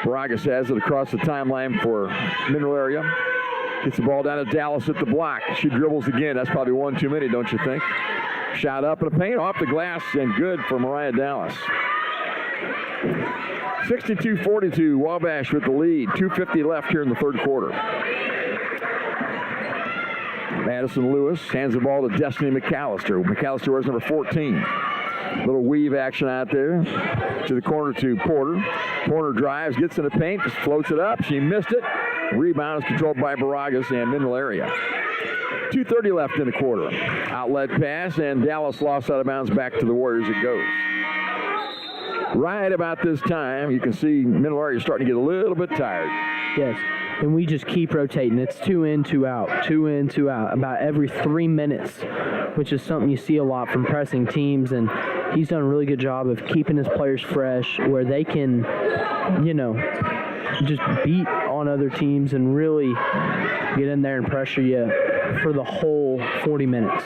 Baragas has it across the timeline for Mineral Area. Gets the ball down to Dallas at the block. She dribbles again. That's probably one too many, don't you think? Shot up in the paint, off the glass, and good for Mariah Dallas. 62-42, Wabash with the lead. 2:50 left here in the third quarter. Madison Lewis hands the ball to Destiny McAllister. McAllister wears number 14. Little weave action out there to the corner to Porter. Porter drives, gets in the paint, just floats it up. She missed it. Rebound is controlled by Baragas and Mineral Area. 2:30 left in the quarter. Outlet pass, and Dallas lost out of bounds. Back to the Warriors it goes. Right about this time, you can see Mineral Area starting to get a little bit tired. Yes, and we just keep rotating. It's 2 in, 2 out, 2 in, 2 out, about every 3 minutes, which is something you see a lot from pressing teams, and he's done a really good job of keeping his players fresh where they can, just beat on other teams and really get in there and pressure you for the whole 40 minutes.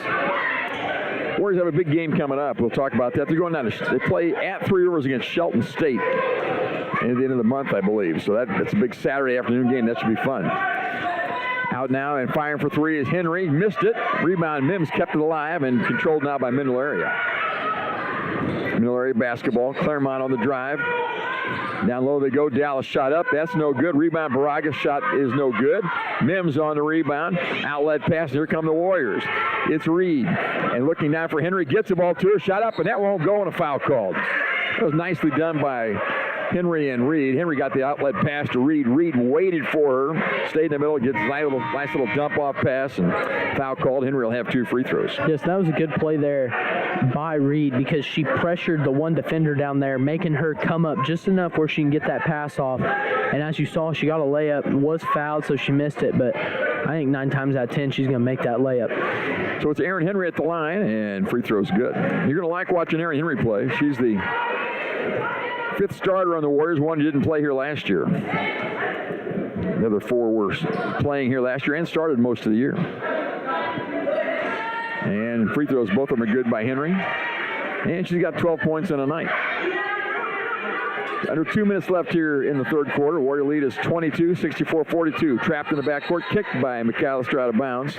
Warriors have a big game coming up. We'll talk about that. They're going down. They play at Three Rivers against Shelton State at the end of the month, I believe. So that's a big Saturday afternoon game. That should be fun. Out now and firing for 3 is Henry. Missed it. Rebound. Mims kept it alive and controlled now by Mineral Area. Mineral Area basketball. Claremont on the drive. Down low they go. Dallas shot up. That's no good. Rebound. Baragas shot is no good. Mims on the rebound. Outlet pass. Here come the Warriors. It's Reed. And looking down for Henry. Gets the ball to her. Shot up, and that won't go, and a foul called. That was nicely done by Henry and Reed. Henry got the outlet pass to Reed. Reed waited for her. Stayed in the middle. Gets a nice little dump-off pass, and foul called. Henry will have 2 free throws. Yes, that was a good play there by Reed because she pressured the one defender down there, making her come up just enough where she can get that pass off. And as you saw, she got a layup, was fouled, so she missed it. But I think 9 times out of 10, she's going to make that layup. So it's Erin Henry at the line, and free throw's good. You're going to like watching Erin Henry play. She's the 5th starter on the Warriors. One didn't play here last year. The other 4 were playing here last year and started most of the year. And free throws, both of them are good by Henry. And she's got 12 points in a night. Under 2 minutes left here in the third quarter. Warrior lead is 22, 64-42. Trapped in the backcourt, kicked by McAllister out of bounds.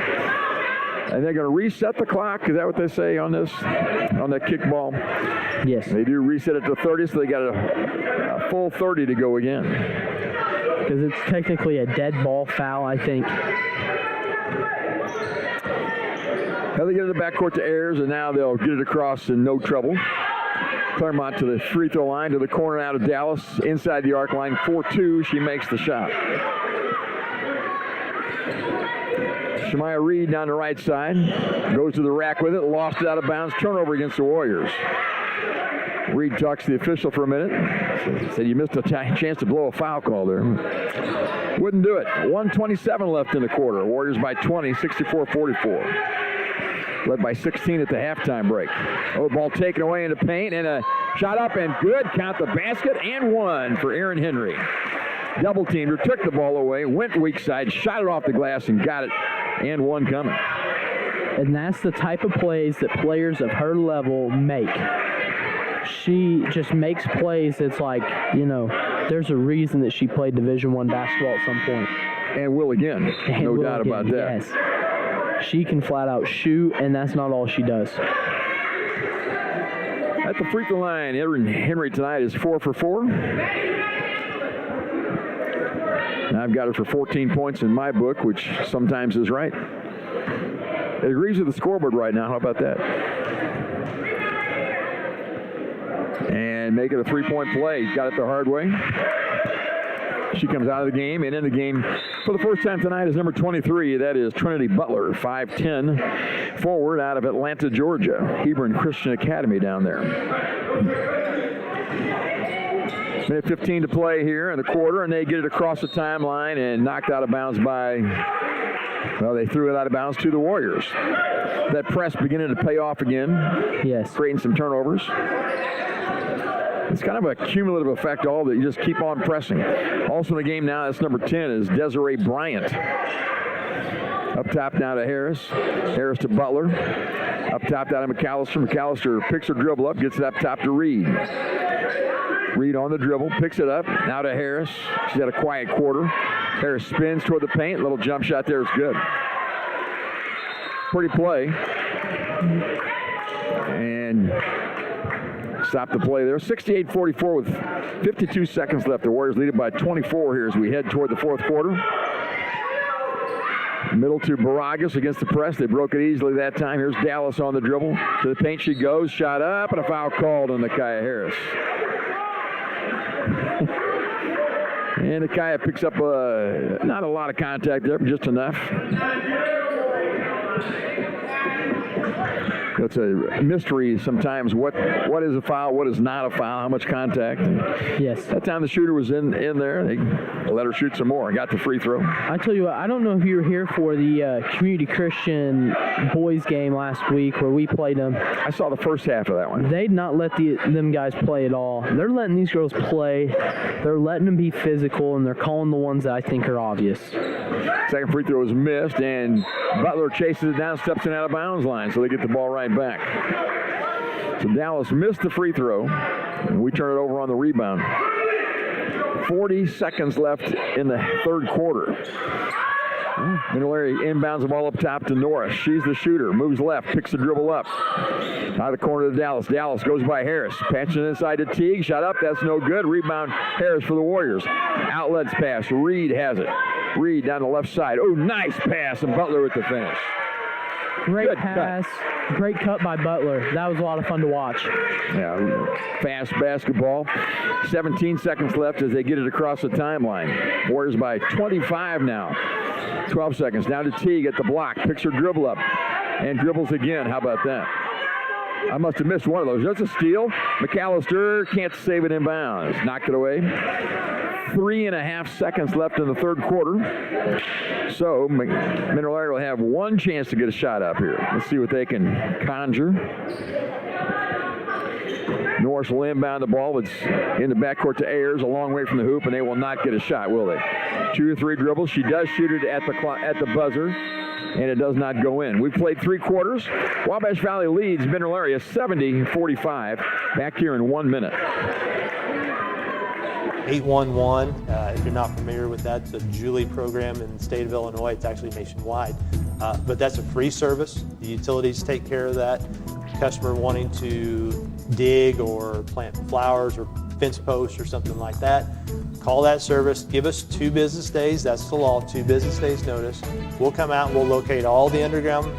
And they're going to reset the clock. Is that what they say on this, on that kickball? Yes. They do reset it to 30, so they got a full 30 to go again. Because it's technically a dead ball foul, I think. Now they get it backcourt to Ayers, and now they'll get it across in no trouble. Claremont to the free throw line, to the corner out of Dallas, inside the arc line, 4-2. She makes the shot. Shemaya Reed down the right side, goes to the rack with it, lost it out of bounds, turnover against the Warriors. Reed talks to the official for a minute, said you missed a chance to blow a foul call there. Wouldn't do it. 1:27 left in the quarter. Warriors by 20, 64-44. Led by 16 at the halftime break. Oh, ball taken away into paint, and a shot up and good. Count the basket and one for Erin Henry. Double teamed her, took the ball away, went weak side, shot it off the glass and got it, and one coming. And that's the type of plays that players of her level make. She just makes plays that's like, you know, there's a reason that she played Division I basketball at some point. And will again. And no will doubt again, about that. Yes. She can flat out shoot, and that's not all she does. At the free throw line, Erin Henry tonight is 4 for 4. I've got her for 14 points in my book, which sometimes is right. It agrees with the scoreboard right now. How about that? And make it a three-point play. He's got it the hard way. She comes out of the game, and in the game for the first time tonight is number 23. That is Trinity Butler, 5'10", forward out of Atlanta, Georgia. Hebron Christian Academy down there. Minute 15 to play here in the quarter, and they get it across the timeline and knocked out of bounds by, well, they threw it out of bounds to the Warriors. That press beginning to pay off again. Yes. Creating some turnovers. It's kind of a cumulative effect, all that you just keep on pressing. Also in the game now, that's number 10, is Desiree Bryant. Up top now to Harris. Harris to Butler. Up top down to McAllister. McAllister picks her dribble up, gets it up top to Reed. Reed on the dribble, picks it up. Now to Harris. She's had a quiet quarter. Harris spins toward the paint. Little jump shot there is good. Pretty play. And stop the play there. 68-44 with 52 seconds left. The Warriors lead it by 24 here as we head toward the fourth quarter. Middle to Baragas against the press. They broke it easily that time. Here's Dallas on the dribble. To the paint she goes. Shot up, and a foul called on Nakia Harris. And Nakia picks up not a lot of contact there, but just enough. That's a mystery sometimes. What is a foul? What is not a foul? How much contact? Yes. That time the shooter was in there. They let her shoot some more and got the free throw. I tell you what, I don't know if you were here for the Community Christian boys game last week where we played them. I saw the first half of that one. They'd not let them guys play at all. They're letting these girls play. They're letting them be physical, and they're calling the ones that I think are obvious. Second free throw was missed, and Butler chases it down, steps in out of bounds line, so they get the ball right back. So Dallas missed the free throw, and we turn it over on the rebound. 40 seconds left in the third quarter. Minolari inbounds the ball up top to Norris. She's the shooter. Moves left, picks the dribble up. Out of the corner to Dallas. Dallas goes by Harris. Patching inside to Teague. Shot up. That's no good. Rebound Harris for the Warriors. Outlets pass. Reed has it. Reed down the left side. Oh, nice pass. And Butler with the finish. Great good pass. Cut. Great cut by Butler. That was a lot of fun to watch. Yeah, fast basketball. 17 seconds left as they get it across the timeline. Warriors by 25 now. 12 seconds. Down to Teague at the block. Picks her dribble up. And dribbles again. How about that? I must have missed one of those. That's a steal. McAllister can't save it in bounds. Knocked it away. 3.5 seconds left in the third quarter. So Minolari will have one chance to get a shot up here. Let's see what they can conjure. Norris will inbound the ball. It's in the backcourt to Ayers, a long way from the hoop, and they will not get a shot, will they? 2 or 3 dribbles. She does shoot it at the buzzer, and it does not go in. We've played 3 quarters. Wabash Valley leads Minolari 70-45. Back here in 1 minute. 811, if you're not familiar with that, it's a Julie program in the state of Illinois. It's actually nationwide. but that's a free service. The utilities take care of that. Customer wanting to dig or plant flowers or fence posts or something like that, call that service, give us 2 business days, that's the law, 2 business days notice. We'll come out and we'll locate all the underground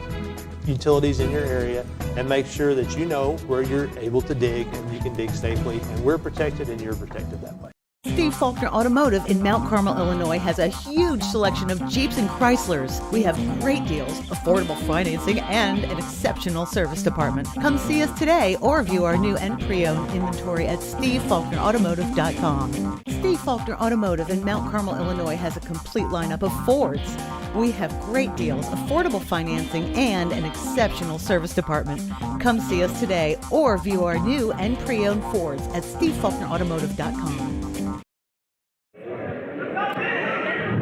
utilities in your area and make sure that you know where you're able to dig and you can dig safely, and we're protected and you're protected that way. Steve Faulkner Automotive in Mount Carmel, Illinois has a huge selection of Jeeps and Chryslers. We have great deals, affordable financing, and an exceptional service department. Come see us today or view our new and pre-owned inventory at stevefaulknerautomotive.com. Steve Faulkner Automotive in Mount Carmel, Illinois has a complete lineup of Fords. We have great deals, affordable financing, and an exceptional service department. Come see us today or view our new and pre-owned Fords at stevefaulknerautomotive.com.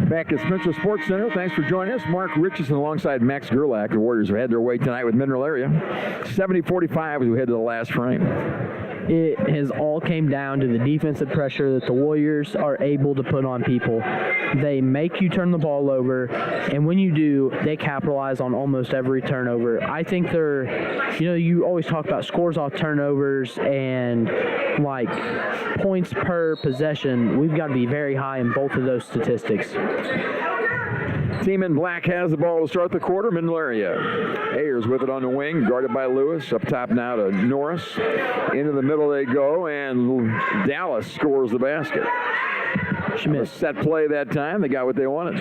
Back at Spencer Sports Center, thanks for joining us. Mark Richardson alongside Max Gerlach. The Warriors have had their way tonight with Mineral Area. 70-45 as we head to the last frame. It has all came down to the defensive pressure that the Warriors are able to put on people. They make you turn the ball over, and when you do, they capitalize on almost every turnover. I think they're, you always talk about scores off turnovers and like points per possession. We've got to be very high in both of those statistics. Team in black has the ball to start the quarter. Middle area. Ayers with it on the wing, guarded by Lewis. Up top now to Norris. Into the middle they go, and Dallas scores the basket. Schmidt. Set play that time. They got what they wanted.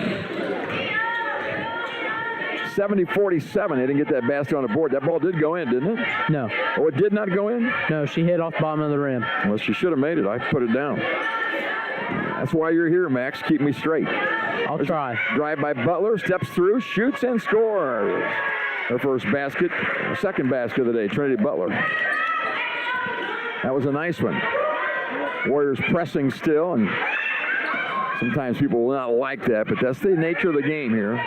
70-47. They didn't get that basket on the board. That ball did go in, didn't it? No. Oh, it did not go in? No, she hit off the bottom of the rim. Well, she should have made it. I put it down. That's why you're here, Max. Keep me straight. I'll try. Drive by Butler, steps through, shoots, and scores. Her first basket, her second basket of the day, Trinity Butler. That was a nice one. Warriors pressing still, and sometimes people will not like that, but that's the nature of the game here.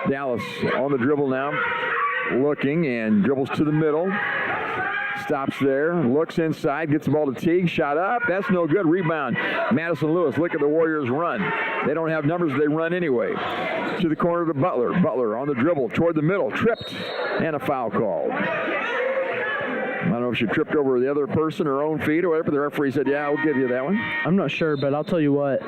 Dallas on the dribble now, looking, and dribbles to the middle. Stops there, looks inside, gets the ball to Teague, shot up, that's no good, rebound. Madison Lewis, look at the Warriors run. They don't have numbers, they run anyway. To the corner to Butler. Butler on the dribble, toward the middle, tripped, and a foul called. I don't know if she tripped over the other person, her own feet or whatever. The referee said, yeah, I'll give you that one. I'm not sure, but I'll tell you what.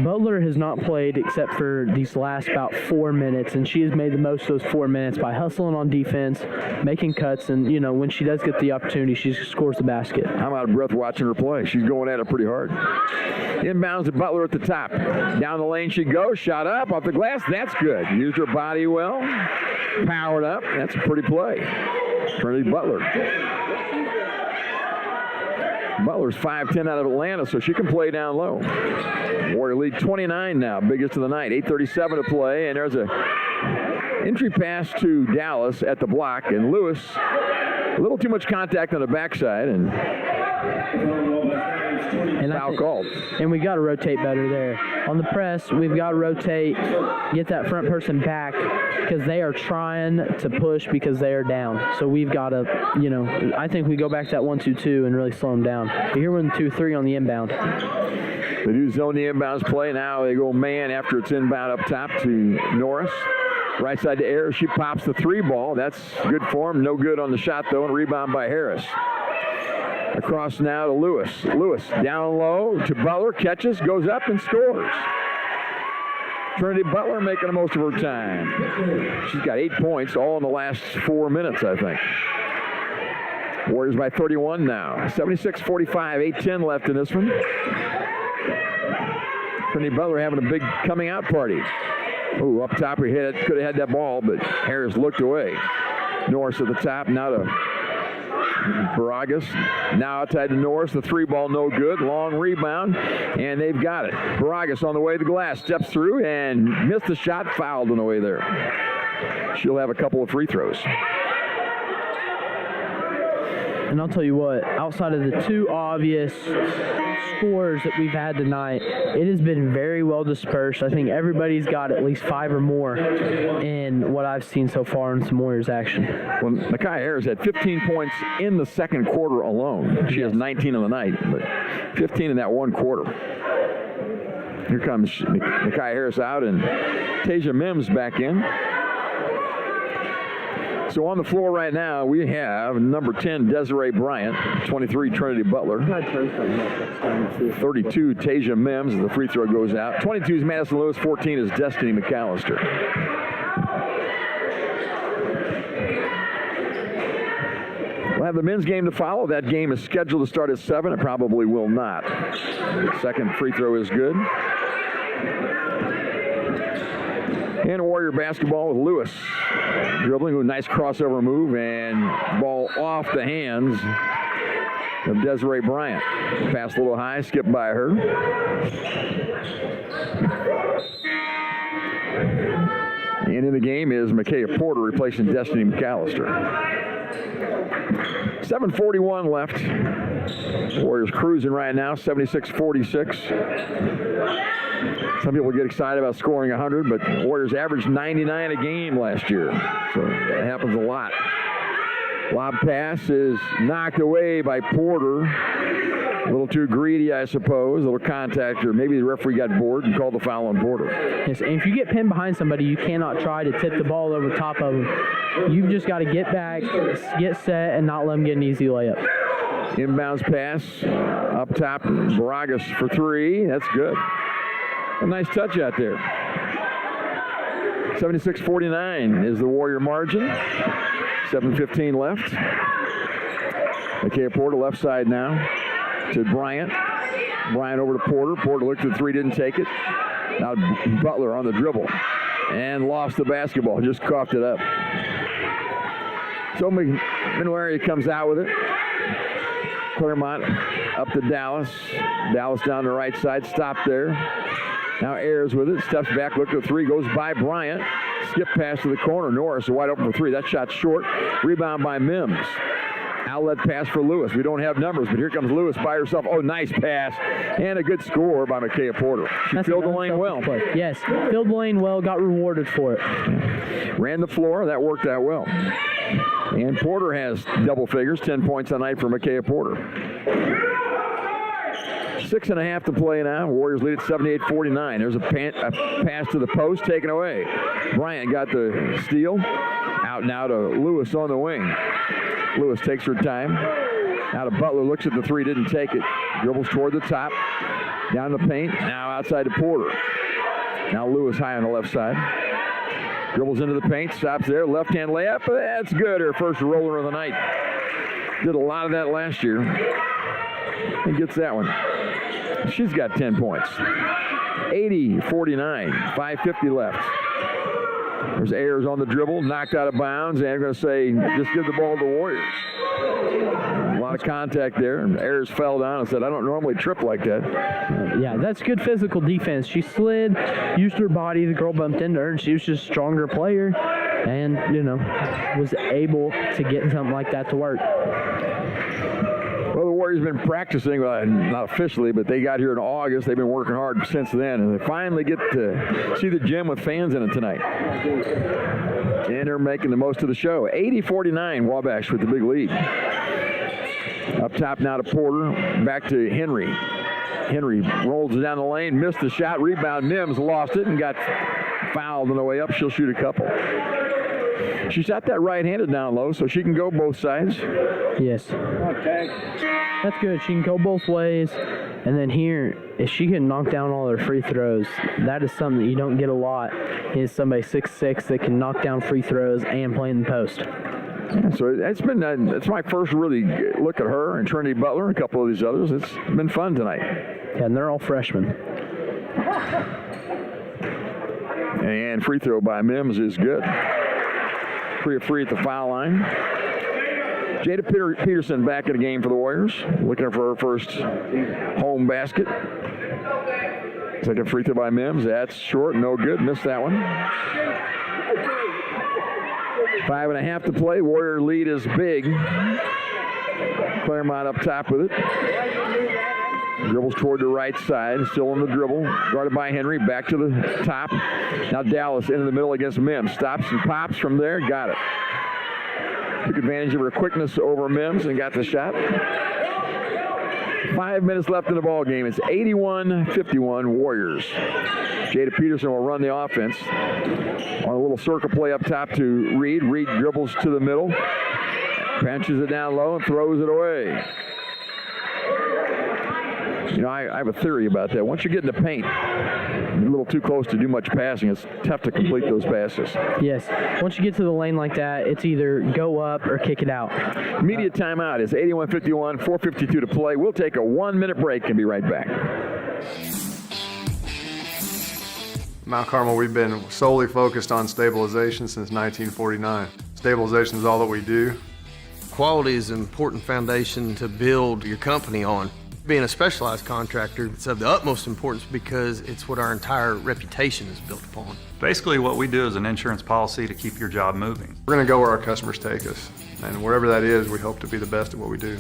Butler has not played except for these last about 4 minutes, and she has made the most of those 4 minutes by hustling on defense, making cuts, and, when she does get the opportunity, she scores the basket. I'm out of breath watching her play. She's going at it pretty hard. Inbounds to Butler at the top. Down the lane she goes, shot up, off the glass, that's good. Used her body well, powered up, that's a pretty play. Trinity Butler. Butler's 5'10" out of Atlanta, so she can play down low. Warrior lead 29 now, biggest of the night. 8:37 to play, and there's a entry pass to Dallas at the block, and Lewis, a little too much contact on the backside, and foul called. And we got to rotate better there. On the press, we've got to rotate, get that front person back, because they are trying to push because they are down. So we've got to, I think we go back to that 1-2-2 and really slow them down. But here we're in 2-3 on the inbound. They do zone the inbounds play. Now they go man after it's inbound up top to Norris. Right side to Ayers. She pops the 3 ball. That's good form. No good on the shot, though, and rebound by Harris. Across now to Lewis. Lewis down low to Butler. Catches, goes up, and scores. Trinity Butler making the most of her time. She's got 8 points, all in the last 4 minutes, I think. Warriors by 31 now. 76-45, 8:10 left in this one. Trinity Butler having a big coming out party. Ooh, up top, could have had that ball, but Harris looked away. Norris at the top, now to Baragas. Now outside to Norris, the 3 ball no good. Long rebound, and they've got it. Baragas on the way to the glass, steps through and missed the shot, fouled on the way there. She'll have a couple of free throws. And I'll tell you what, outside of the 2 obvious scores that we've had tonight, it has been very well dispersed. I think everybody's got at least 5 or more in what I've seen so far in some Warriors action. Well, Nakai Harris had 15 points in the second quarter alone. She has 19 on the night, but 15 in that one quarter. Here comes Nakai Harris out, and Tasia Mims back in. So on the floor right now, we have number 10, Desiree Bryant, 23, Trinity Butler, 32, Tasia Mims, as the free throw goes out. 22 is Madison Lewis, 14 is Destiny McAllister. We'll have the men's game to follow. That game is scheduled to start at 7. It probably will not. Second free throw is good. And Warrior basketball with Lewis dribbling with a nice crossover move and ball off the hands of Desiree Bryant. Pass a little high, skipped by her. And in the game is Micaiah Porter replacing Destiny McAllister. 7:41 left. Warriors cruising right now, 76-46. Some people get excited about scoring 100, but Warriors averaged 99 a game last year, so that happens a lot. Lob pass is knocked away by Porter. A little too greedy, I suppose. A little contact, or maybe the referee got bored and called the foul on Porter. Yes, and if you get pinned behind somebody, you cannot try to tip the ball over top of them. You've just got to get back, get set, and not let them get an easy layup. Inbounds pass up top, Baragas for 3. That's good. A nice touch out there. 76-49 is the Warrior margin. 7:15 left. Micaiah Porter left side now to Bryant. Bryant over to Porter. Porter looked at the 3, didn't take it. Now Butler on the dribble and lost the basketball. Just coughed it up. So Minuaria comes out with it. Claremont up to Dallas. Dallas down the right side. Stopped there. Now Ayers with it. Steps back. Looked at the 3. Goes by Bryant. Skip pass to the corner. Norris wide open for 3. That shot short. Rebound by Mims. Outlet pass for Lewis. We don't have numbers, but here comes Lewis by herself. Oh, nice pass. And a good score by Micaiah Porter. She filled the lane well. Yes, filled the lane well, got rewarded for it. Ran the floor. That worked out well. And Porter has double figures, 10 points a night for Micaiah Porter. 6.5 to play now. Warriors lead at 78-49. There's a pass to the post taken away. Bryant got the steal. Out now to Lewis on the wing. Lewis takes her time. Now to Butler, looks at the 3, didn't take it. Dribbles toward the top. Down the paint. Now outside to Porter. Now Lewis high on the left side. Dribbles into the paint. Stops there. Left-hand layup. That's good. Her first roller of the night. Did a lot of that last year. And gets that one. She's got 10 points. 80-49. 5:50 left. There's Ayers on the dribble, knocked out of bounds, and I'm going to say, just give the ball to the Warriors. A lot of contact there. Ayers fell down and said, I don't normally trip like that. Yeah, that's good physical defense. She slid, used her body. The girl bumped into her, and she was just a stronger player and, was able to get something like that to work. Well, the Warriors have been practicing, not officially, but they got here in August. They've been working hard since then, and they finally get to see the gym with fans in it tonight. And they're making the most of the show. 80-49, Wabash with the big lead. Up top now to Porter, back to Henry. Henry rolls down the lane, missed the shot, rebound. Mims lost it and got fouled on the way up. She'll shoot a couple. She shot that right-handed down low, so she can go both sides. Yes. Okay. That's good. She can go both ways. And then here, if she can knock down all her free throws, that is something that you don't get a lot, is somebody 6'6" that can knock down free throws and play in the post. Yeah, so it's my first really look at her and Trinity Butler and a couple of these others. It's been fun tonight. Yeah, and they're all freshmen. And free throw by Mims is good. Free at the foul line. Jada Peterson back in the game for the Warriors, looking for her first home basket. Second free throw by Mims. That's short, no good. Missed that one. 5.5 to play. Warrior lead is big. Claremont up top with it. Dribbles toward the right side, still on the dribble. Guarded by Henry, back to the top. Now Dallas into the middle against Mims. Stops and pops from there, got it. Took advantage of her quickness over Mims and got the shot. 5 minutes left in the ball game. It's 81-51 Warriors. Jada Peterson will run the offense. On a little circle play up top to Reed. Reed dribbles to the middle. Punches it down low and throws it away. You know, I have a theory about that. Once you get in the paint, you're a little too close to do much passing. It's tough to complete those passes. Yes. Once you get to the lane like that, it's either go up or kick it out. Immediate timeout is 81-51, 4:52 to play. We'll take a 1-minute break and be right back. Mount Carmel, we've been solely focused on stabilization since 1949. Stabilization is all that we do. Quality is an important foundation to build your company on. Being a specialized contractor, it's of the utmost importance because it's what our entire reputation is built upon. Basically, what we do is an insurance policy to keep your job moving. We're going to go where our customers take us, and wherever that is, we hope to be the best at what we do.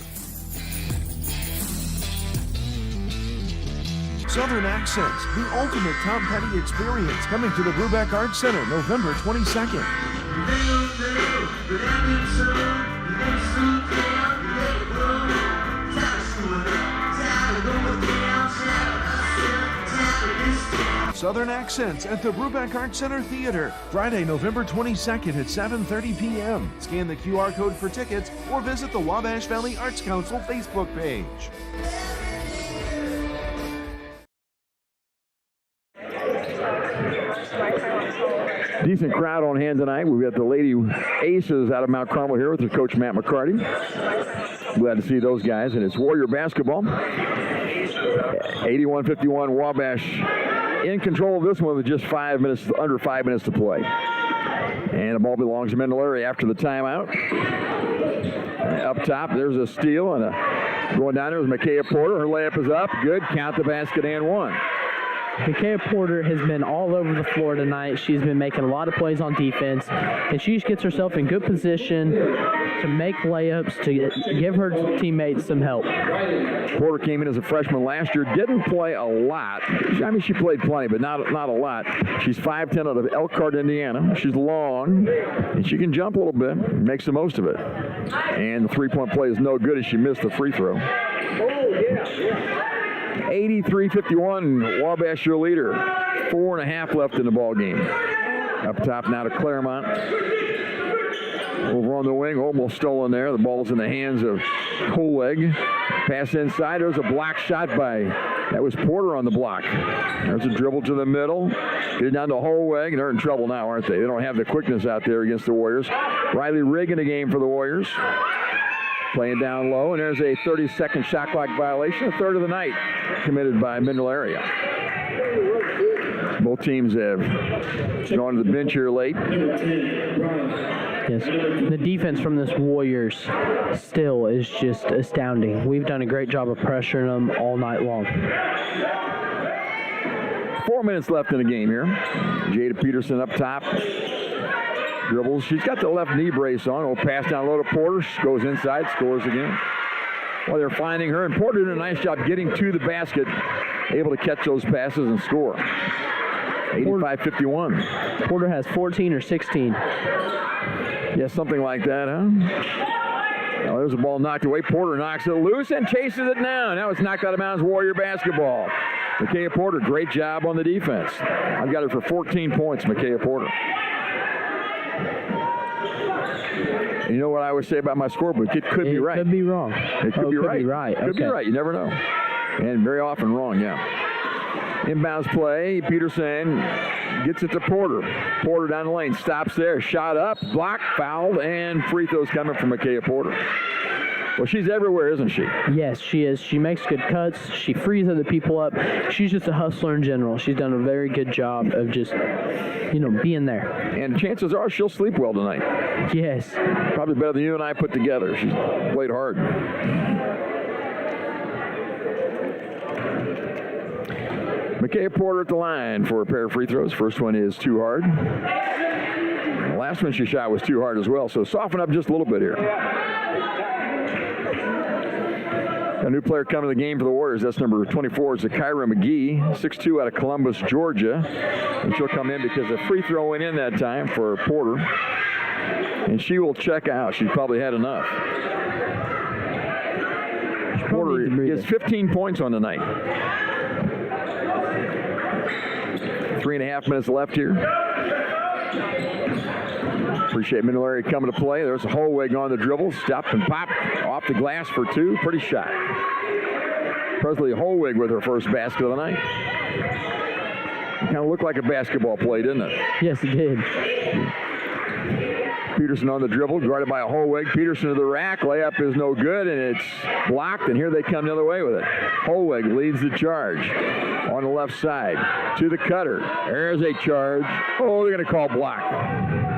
Southern Accents, the ultimate Tom Petty experience, coming to the Brubeck Arts Center November 22nd. Southern Accents at the Brubeck Arts Center Theater, Friday, November 22nd at 7:30 p.m. Scan the QR code for tickets or visit the Wabash Valley Arts Council Facebook page. Decent crowd on hand tonight. We've got the Lady Aces out of Mount Carmel here with their coach, Matt McCarty. Glad to see those guys. And it's Warrior basketball. 81-51 Wabash in control of this one with just under 5 minutes to play. And the ball belongs to Mendelery after the timeout. Up top, there's a steal. And going down there is Micaiah Porter. Her layup is up. Good. Count the basket and one. Micaiah Porter has been all over the floor tonight. She's been making a lot of plays on defense, and she just gets herself in good position to make layups, to give her teammates some help. Porter came in as a freshman last year, didn't play a lot. I mean, she played plenty, but not a lot. She's 5'10" out of Elkhart, Indiana. She's long, and she can jump a little bit, makes the most of it. And the three-point play is no good as she missed the free throw. 83-51, Wabash your leader. 4.5 left in the ball game. Up top now to Claremont. Over on the wing, almost stolen there. The ball's in the hands of Holeg. Pass inside. There's a block shot that was Porter on the block. There's a dribble to the middle. Get it down to Holeg, and they're in trouble now, aren't they? They don't have the quickness out there against the Warriors. Riley Rigg in the game for the Warriors. Playing down low, and there's a 30-second shot clock violation, a third of the night, committed by Mendelery. Both teams have gone to the bench here late. Yes, the defense from this Warriors still is just astounding. We've done a great job of pressuring them all night long. 4 minutes left in the game here. Jada Peterson up top. Dribbles. She's got the left knee brace on. Will pass down low to Porter. She goes inside, scores again. Well, they're finding her, and Porter did a nice job getting to the basket, able to catch those passes and score. 85-51. Porter has 14 or 16. Yeah, something like that, huh? Now, there's a ball knocked away. Porter knocks it loose and chases it down. Now it's knocked out of bounds. Warrior basketball. Micaiah Porter, great job on the defense. I've got her for 14 points, Micaiah Porter. You know what I always say about my scorebook? It could be right. It could be wrong. It could be right. Could be right. You never know. And very often wrong, yeah. Inbounds play. Peterson gets it to Porter. Porter down the lane. Stops there. Shot up. Blocked. Fouled. And free throws coming from Micaiah Porter. Well, she's everywhere, isn't she? Yes, she is. She makes good cuts. She frees other people up. She's just a hustler in general. She's done a very good job of just, being there. And chances are she'll sleep well tonight. Yes. Probably better than you and I put together. She's played hard. Micaiah Porter at the line for a pair of free throws. First one is too hard. The last one she shot was too hard as well, so soften up just a little bit here. A new player coming to the game for the Warriors. That's number 24. It's Kyra McGee, 6'2" out of Columbus, Georgia. And she'll come in because the free throw went in that time for Porter. And she will check out. She's probably had enough. Porter gets 15 points on the night. 3.5 minutes left here. Appreciate Middle Area coming to play. There's a Holweg on the dribble. Stop and pop off the glass for two. Pretty shot. Presley Holweg with her first basket of the night. It kind of looked like a basketball play, didn't it? Yes, it did. Peterson on the dribble, guarded by a Holweg. Peterson to the rack. Layup is no good, and it's blocked, and here they come the other way with it. Holweg leads the charge on the left side to the cutter. There's a charge. Oh, they're going to call block.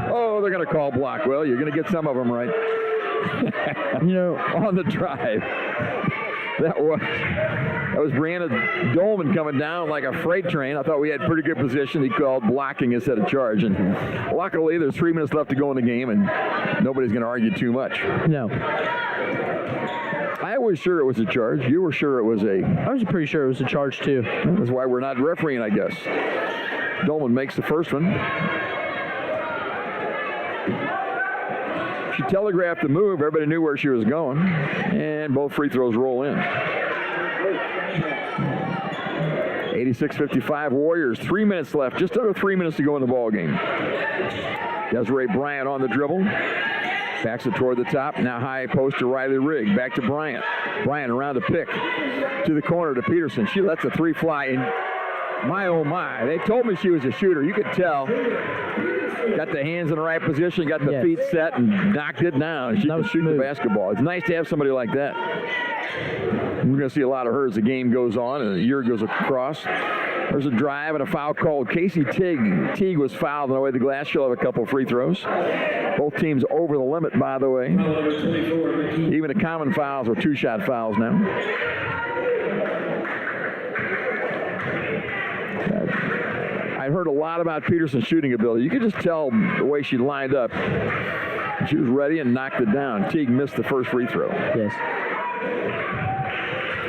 Oh, they're going to call block. Well, you're going to get some of them right. On the drive. That was Brianna Dolman coming down like a freight train. I thought we had pretty good position. He called blocking instead of charge. And luckily, there's 3 minutes left to go in the game, and nobody's going to argue too much. No. I was sure it was a charge. You were sure it was I was pretty sure it was a charge, too. That's why we're not refereeing, I guess. Dolman makes the first one. She telegraphed the move. Everybody knew where she was going. And both free throws roll in. 86-55 Warriors. 3 minutes left. Just under 3 minutes to go in the ball game. Desiree Bryant on the dribble. Backs it toward the top. Now high post to Riley Rigg. Back to Bryant. Bryant around the pick. To the corner to Peterson. She lets a three fly. And my, oh my. They told me she was a shooter. You could tell. Got the hands in the right position, got the feet set, and knocked it down. She can shoot the basketball. It's nice to have somebody like that. We're going to see a lot of her as the game goes on and the year goes across. There's a drive and a foul called. Casey Teague was fouled on the way to the glass. She'll have a couple free throws. Both teams over the limit, by the way. Even the common fouls are two-shot fouls now. I heard a lot about Peterson's shooting ability. You could just tell the way she lined up. She was ready and knocked it down. Teague missed the first free throw. Yes.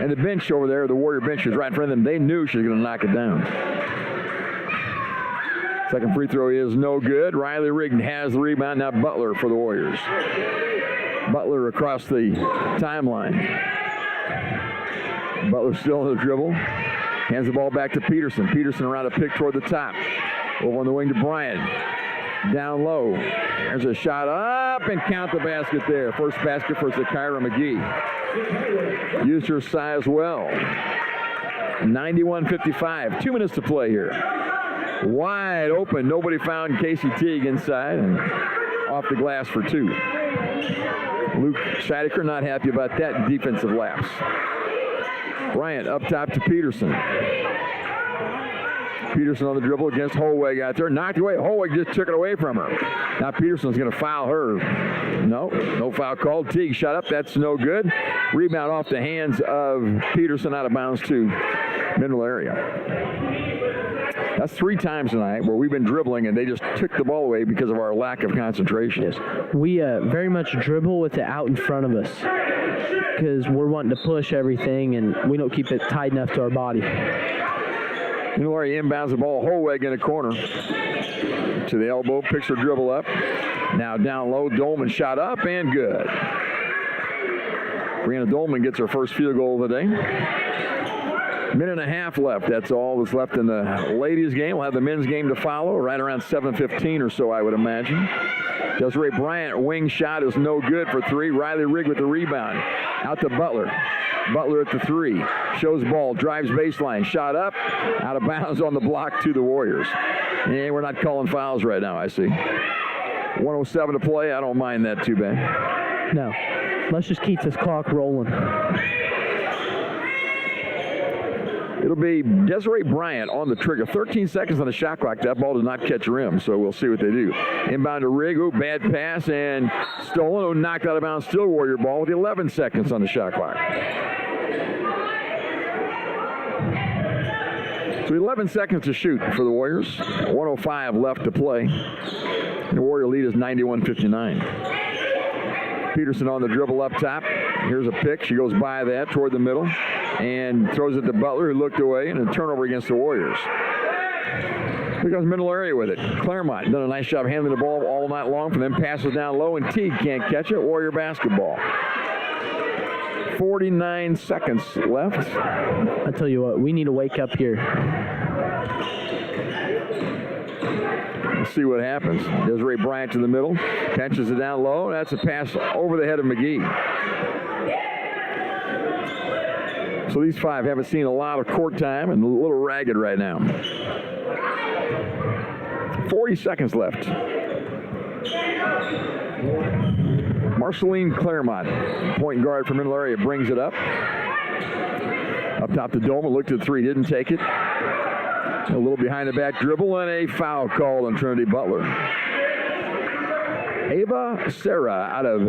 And the bench over there, the Warrior bench was right in front of them. They knew she was going to knock it down. Second free throw is no good. Riley Rigg has the rebound. Now Butler for the Warriors. Butler across the timeline. Butler still on the dribble. Hands the ball back to Peterson. Peterson around a pick toward the top. Over on the wing to Bryant. Down low. There's a shot up and count the basket there. First basket for Zakira McGee. Used her size well. 91-55. 2 minutes to play here. Wide open. Nobody found Casey Teague inside. And off the glass for two. Luke Scheidecker not happy about that defensive lapse. Bryant up top to Peterson. Peterson on the dribble against Holweg out there. Knocked away. Holweg just took it away from her. Now Peterson's going to foul her. No foul called. Teague shot up. That's no good. Rebound off the hands of Peterson out of bounds to middle area. That's 3 times tonight where we've been dribbling and they just took the ball away because of our lack of concentration. Yes. We very much dribble with it out in front of us because we're wanting to push everything and we don't keep it tight enough to our body. Middle area inbounds the ball. Holweg in the corner. To the elbow. Picks her dribble up. Now down low. Dolman shot up and good. Brianna Dolman gets her first field goal of the day. Minute and a half left. That's all that's left in the ladies' game. We'll have the men's game to follow right around 7:15 or so, I would imagine. Desiree Bryant, wing shot is no good for 3. Riley Rigg with the rebound. Out to Butler. Butler at the 3. Shows ball. Drives baseline. Shot up. Out of bounds on the block to the Warriors. And we're not calling fouls right now, I see. 1:07 to play. I don't mind that too bad. No. Let's just keep this clock rolling. It'll be Desiree Bryant on the trigger. 13 seconds on the shot clock. That ball did not catch rim, so we'll see what they do. Inbound to Rigg. Ooh, bad pass and stolen. Oh, knocked out of bounds. Still Warrior ball with 11 seconds on the shot clock. So 11 seconds to shoot for the Warriors. 1:05 left to play. The Warrior lead is 91-59. Peterson on the dribble up top. Here's a pick. She goes by that toward the middle and throws it to Butler, who looked away, and a turnover against the Warriors. Here comes middle area with it. Claremont done a nice job handling the ball all night long for them. Passes down low, and Teague can't catch it. Warrior basketball. 49 seconds left. I tell you what, we need to wake up here. Let's see what happens. Desiree Bryant to the middle, catches it down low. That's a pass over the head of McGee. So these five haven't seen a lot of court time and a little ragged right now. 40 seconds left. Marceline Claremont, point guard from middle area, brings it up. Up top to Dolman, looked at three, didn't take it. A little behind the back dribble and a foul called on Trinity Butler. Ava Serra out of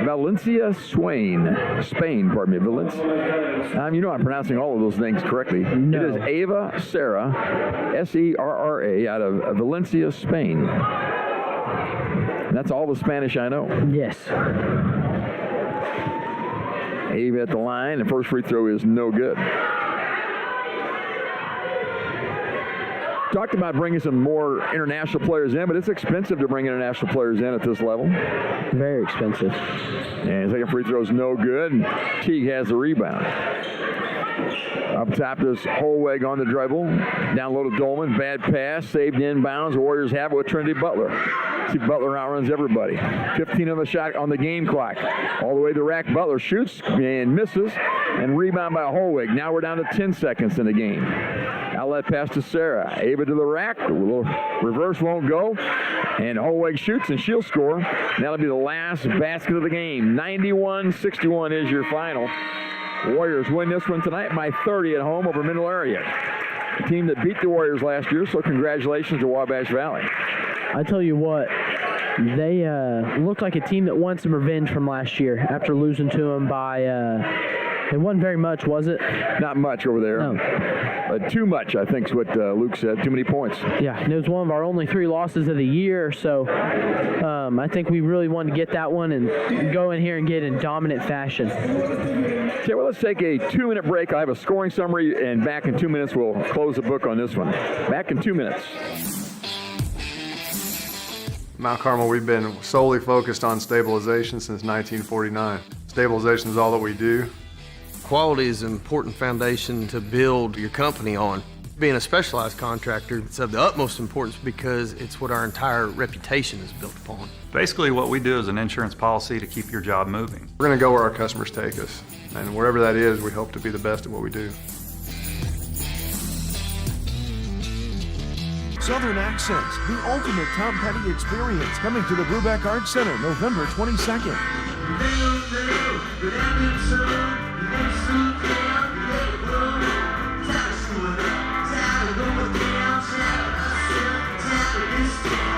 Valencia, Spain. Valencia. You know I'm pronouncing all of those things correctly. No. It is Ava Serra, S-E-R-R-A, out of Valencia, Spain. That's all the Spanish I know. Yes. Ava at the line. The first free throw is no good. Talked about bringing some more international players in, but it's expensive to bring international players in at this level. Very expensive. And second free throw is no good. And Teague has the rebound. Up top is Holweg on the dribble. Down low to Dolman. Bad pass. Saved inbounds. The Warriors have it with Trinity Butler. See, Butler outruns everybody. 15 on the shot on the game clock. All the way to the rack. Butler shoots and misses. And rebound by Holweg. Now we're down to 10 seconds in the game. Outlet pass to Sarah. Ava to the rack. A little reverse won't go. And Holweg shoots and she'll score. That'll be the last basket of the game. 91-61 is your final. Warriors win this one tonight by 30 at home over Middle Area. The team that beat the Warriors last year, so congratulations to Wabash Valley. I tell you what, they look like a team that wants some revenge from last year after losing to them by, it wasn't very much, was it? Not much over there. No. Too much, I think is what Luke said. Too many points. Yeah, it was one of our only 3 losses of the year, so I think we really wanted to get that one and go in here and get in dominant fashion. Okay, well, let's take a 2-minute break. I have a scoring summary, and back in 2 minutes, we'll close the book on this one. Back in 2 minutes. Mount Carmel, we've been solely focused on stabilization since 1949. Stabilization is all that we do. Quality is an important foundation to build your company on. Being a specialized contractor, it's of the utmost importance because it's what our entire reputation is built upon. Basically, what we do is an insurance policy to keep your job moving. We're going to go where our customers take us, and wherever that is, we hope to be the best at what we do. Southern Accents, the ultimate Tom Petty experience, coming to the Brubeck Arts Center November 22nd.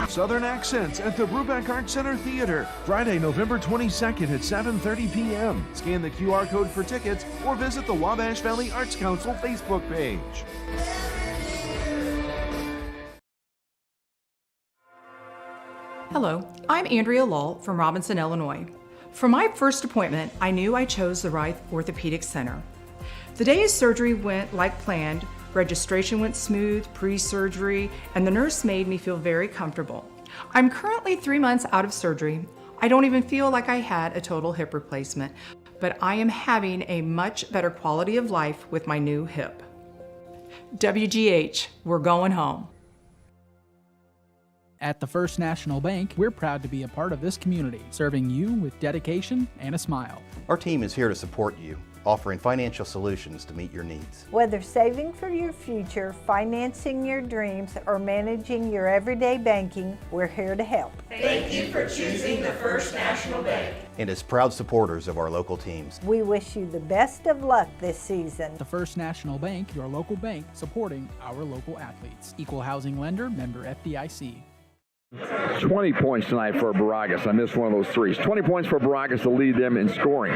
Southern Accents at the Brubeck Arts Center Theater, Friday, November 22nd at 7:30 p.m. Scan the QR code for tickets or visit the Wabash Valley Arts Council Facebook page. Hello, I'm Andrea Lull from Robinson, Illinois. For my first appointment, I knew I chose the right orthopedic center. The day of surgery went like planned, registration went smooth, pre-surgery, and the nurse made me feel very comfortable. I'm currently 3 months out of surgery. I don't even feel like I had a total hip replacement, but I am having a much better quality of life with my new hip. WGH, we're going home. At the First National Bank, we're proud to be a part of this community, serving you with dedication and a smile. Our team is here to support you, offering financial solutions to meet your needs. Whether saving for your future, financing your dreams, or managing your everyday banking, we're here to help. Thank you for choosing the First National Bank. And as proud supporters of our local teams, We wish you the best of luck this season. The First National Bank, your local bank, supporting our local athletes. Equal housing lender, member FDIC. 20 points tonight for Baragas. I missed one of those threes. 20 points for Baragas to lead them in scoring.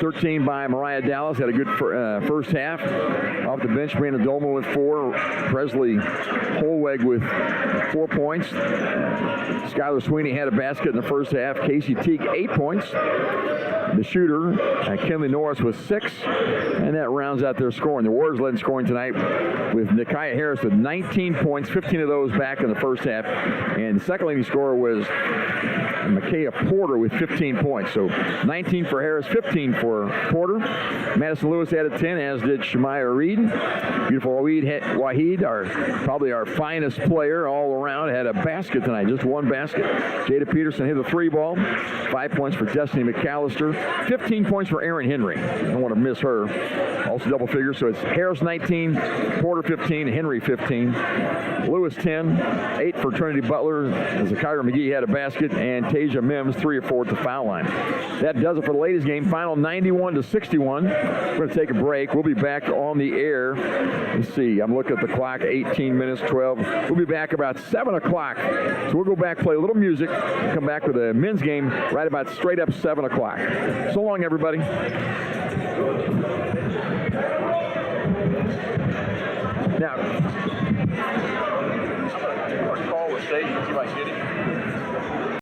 13 by Mariah Dallas. Had a good first half. Off the bench, Brandon Dolman with 4. Presley Holweg with 4 points. Skylar Sweeney had a basket in the first half. Casey Teague, 8 points. The shooter, Kenley Norris, with 6. And that rounds out their scoring. The Warriors led in scoring tonight with Nikiah Harris with 19 points, 15 of those back in the first half. And the second leading scorer was and Micaiah Porter with 15 points. So 19 for Harris, 15 for Porter. Madison Lewis added 10, as did Shemaya Reed. Beautiful Waheed, probably our finest player all around, had a basket tonight, just one basket. Jada Peterson hit a 3-ball. 5 points for Destiny McAllister. 15 points for Erin Henry. I don't want to miss her. Also double figures, so it's Harris 19, Porter 15, Henry 15. Lewis 10, 8 for Trinity Butler, as Kyra McGee had a basket, and Tasia Mims 3 or 4 at the foul line. That does it for the ladies' game. Final 91-61. We're going to take a break. We'll be back on the air. Let's see. I'm looking at the clock. 18 minutes, 12. We'll be back about 7 o'clock. So we'll go back, play a little music, come back with a men's game right about straight up 7 o'clock. So long, everybody.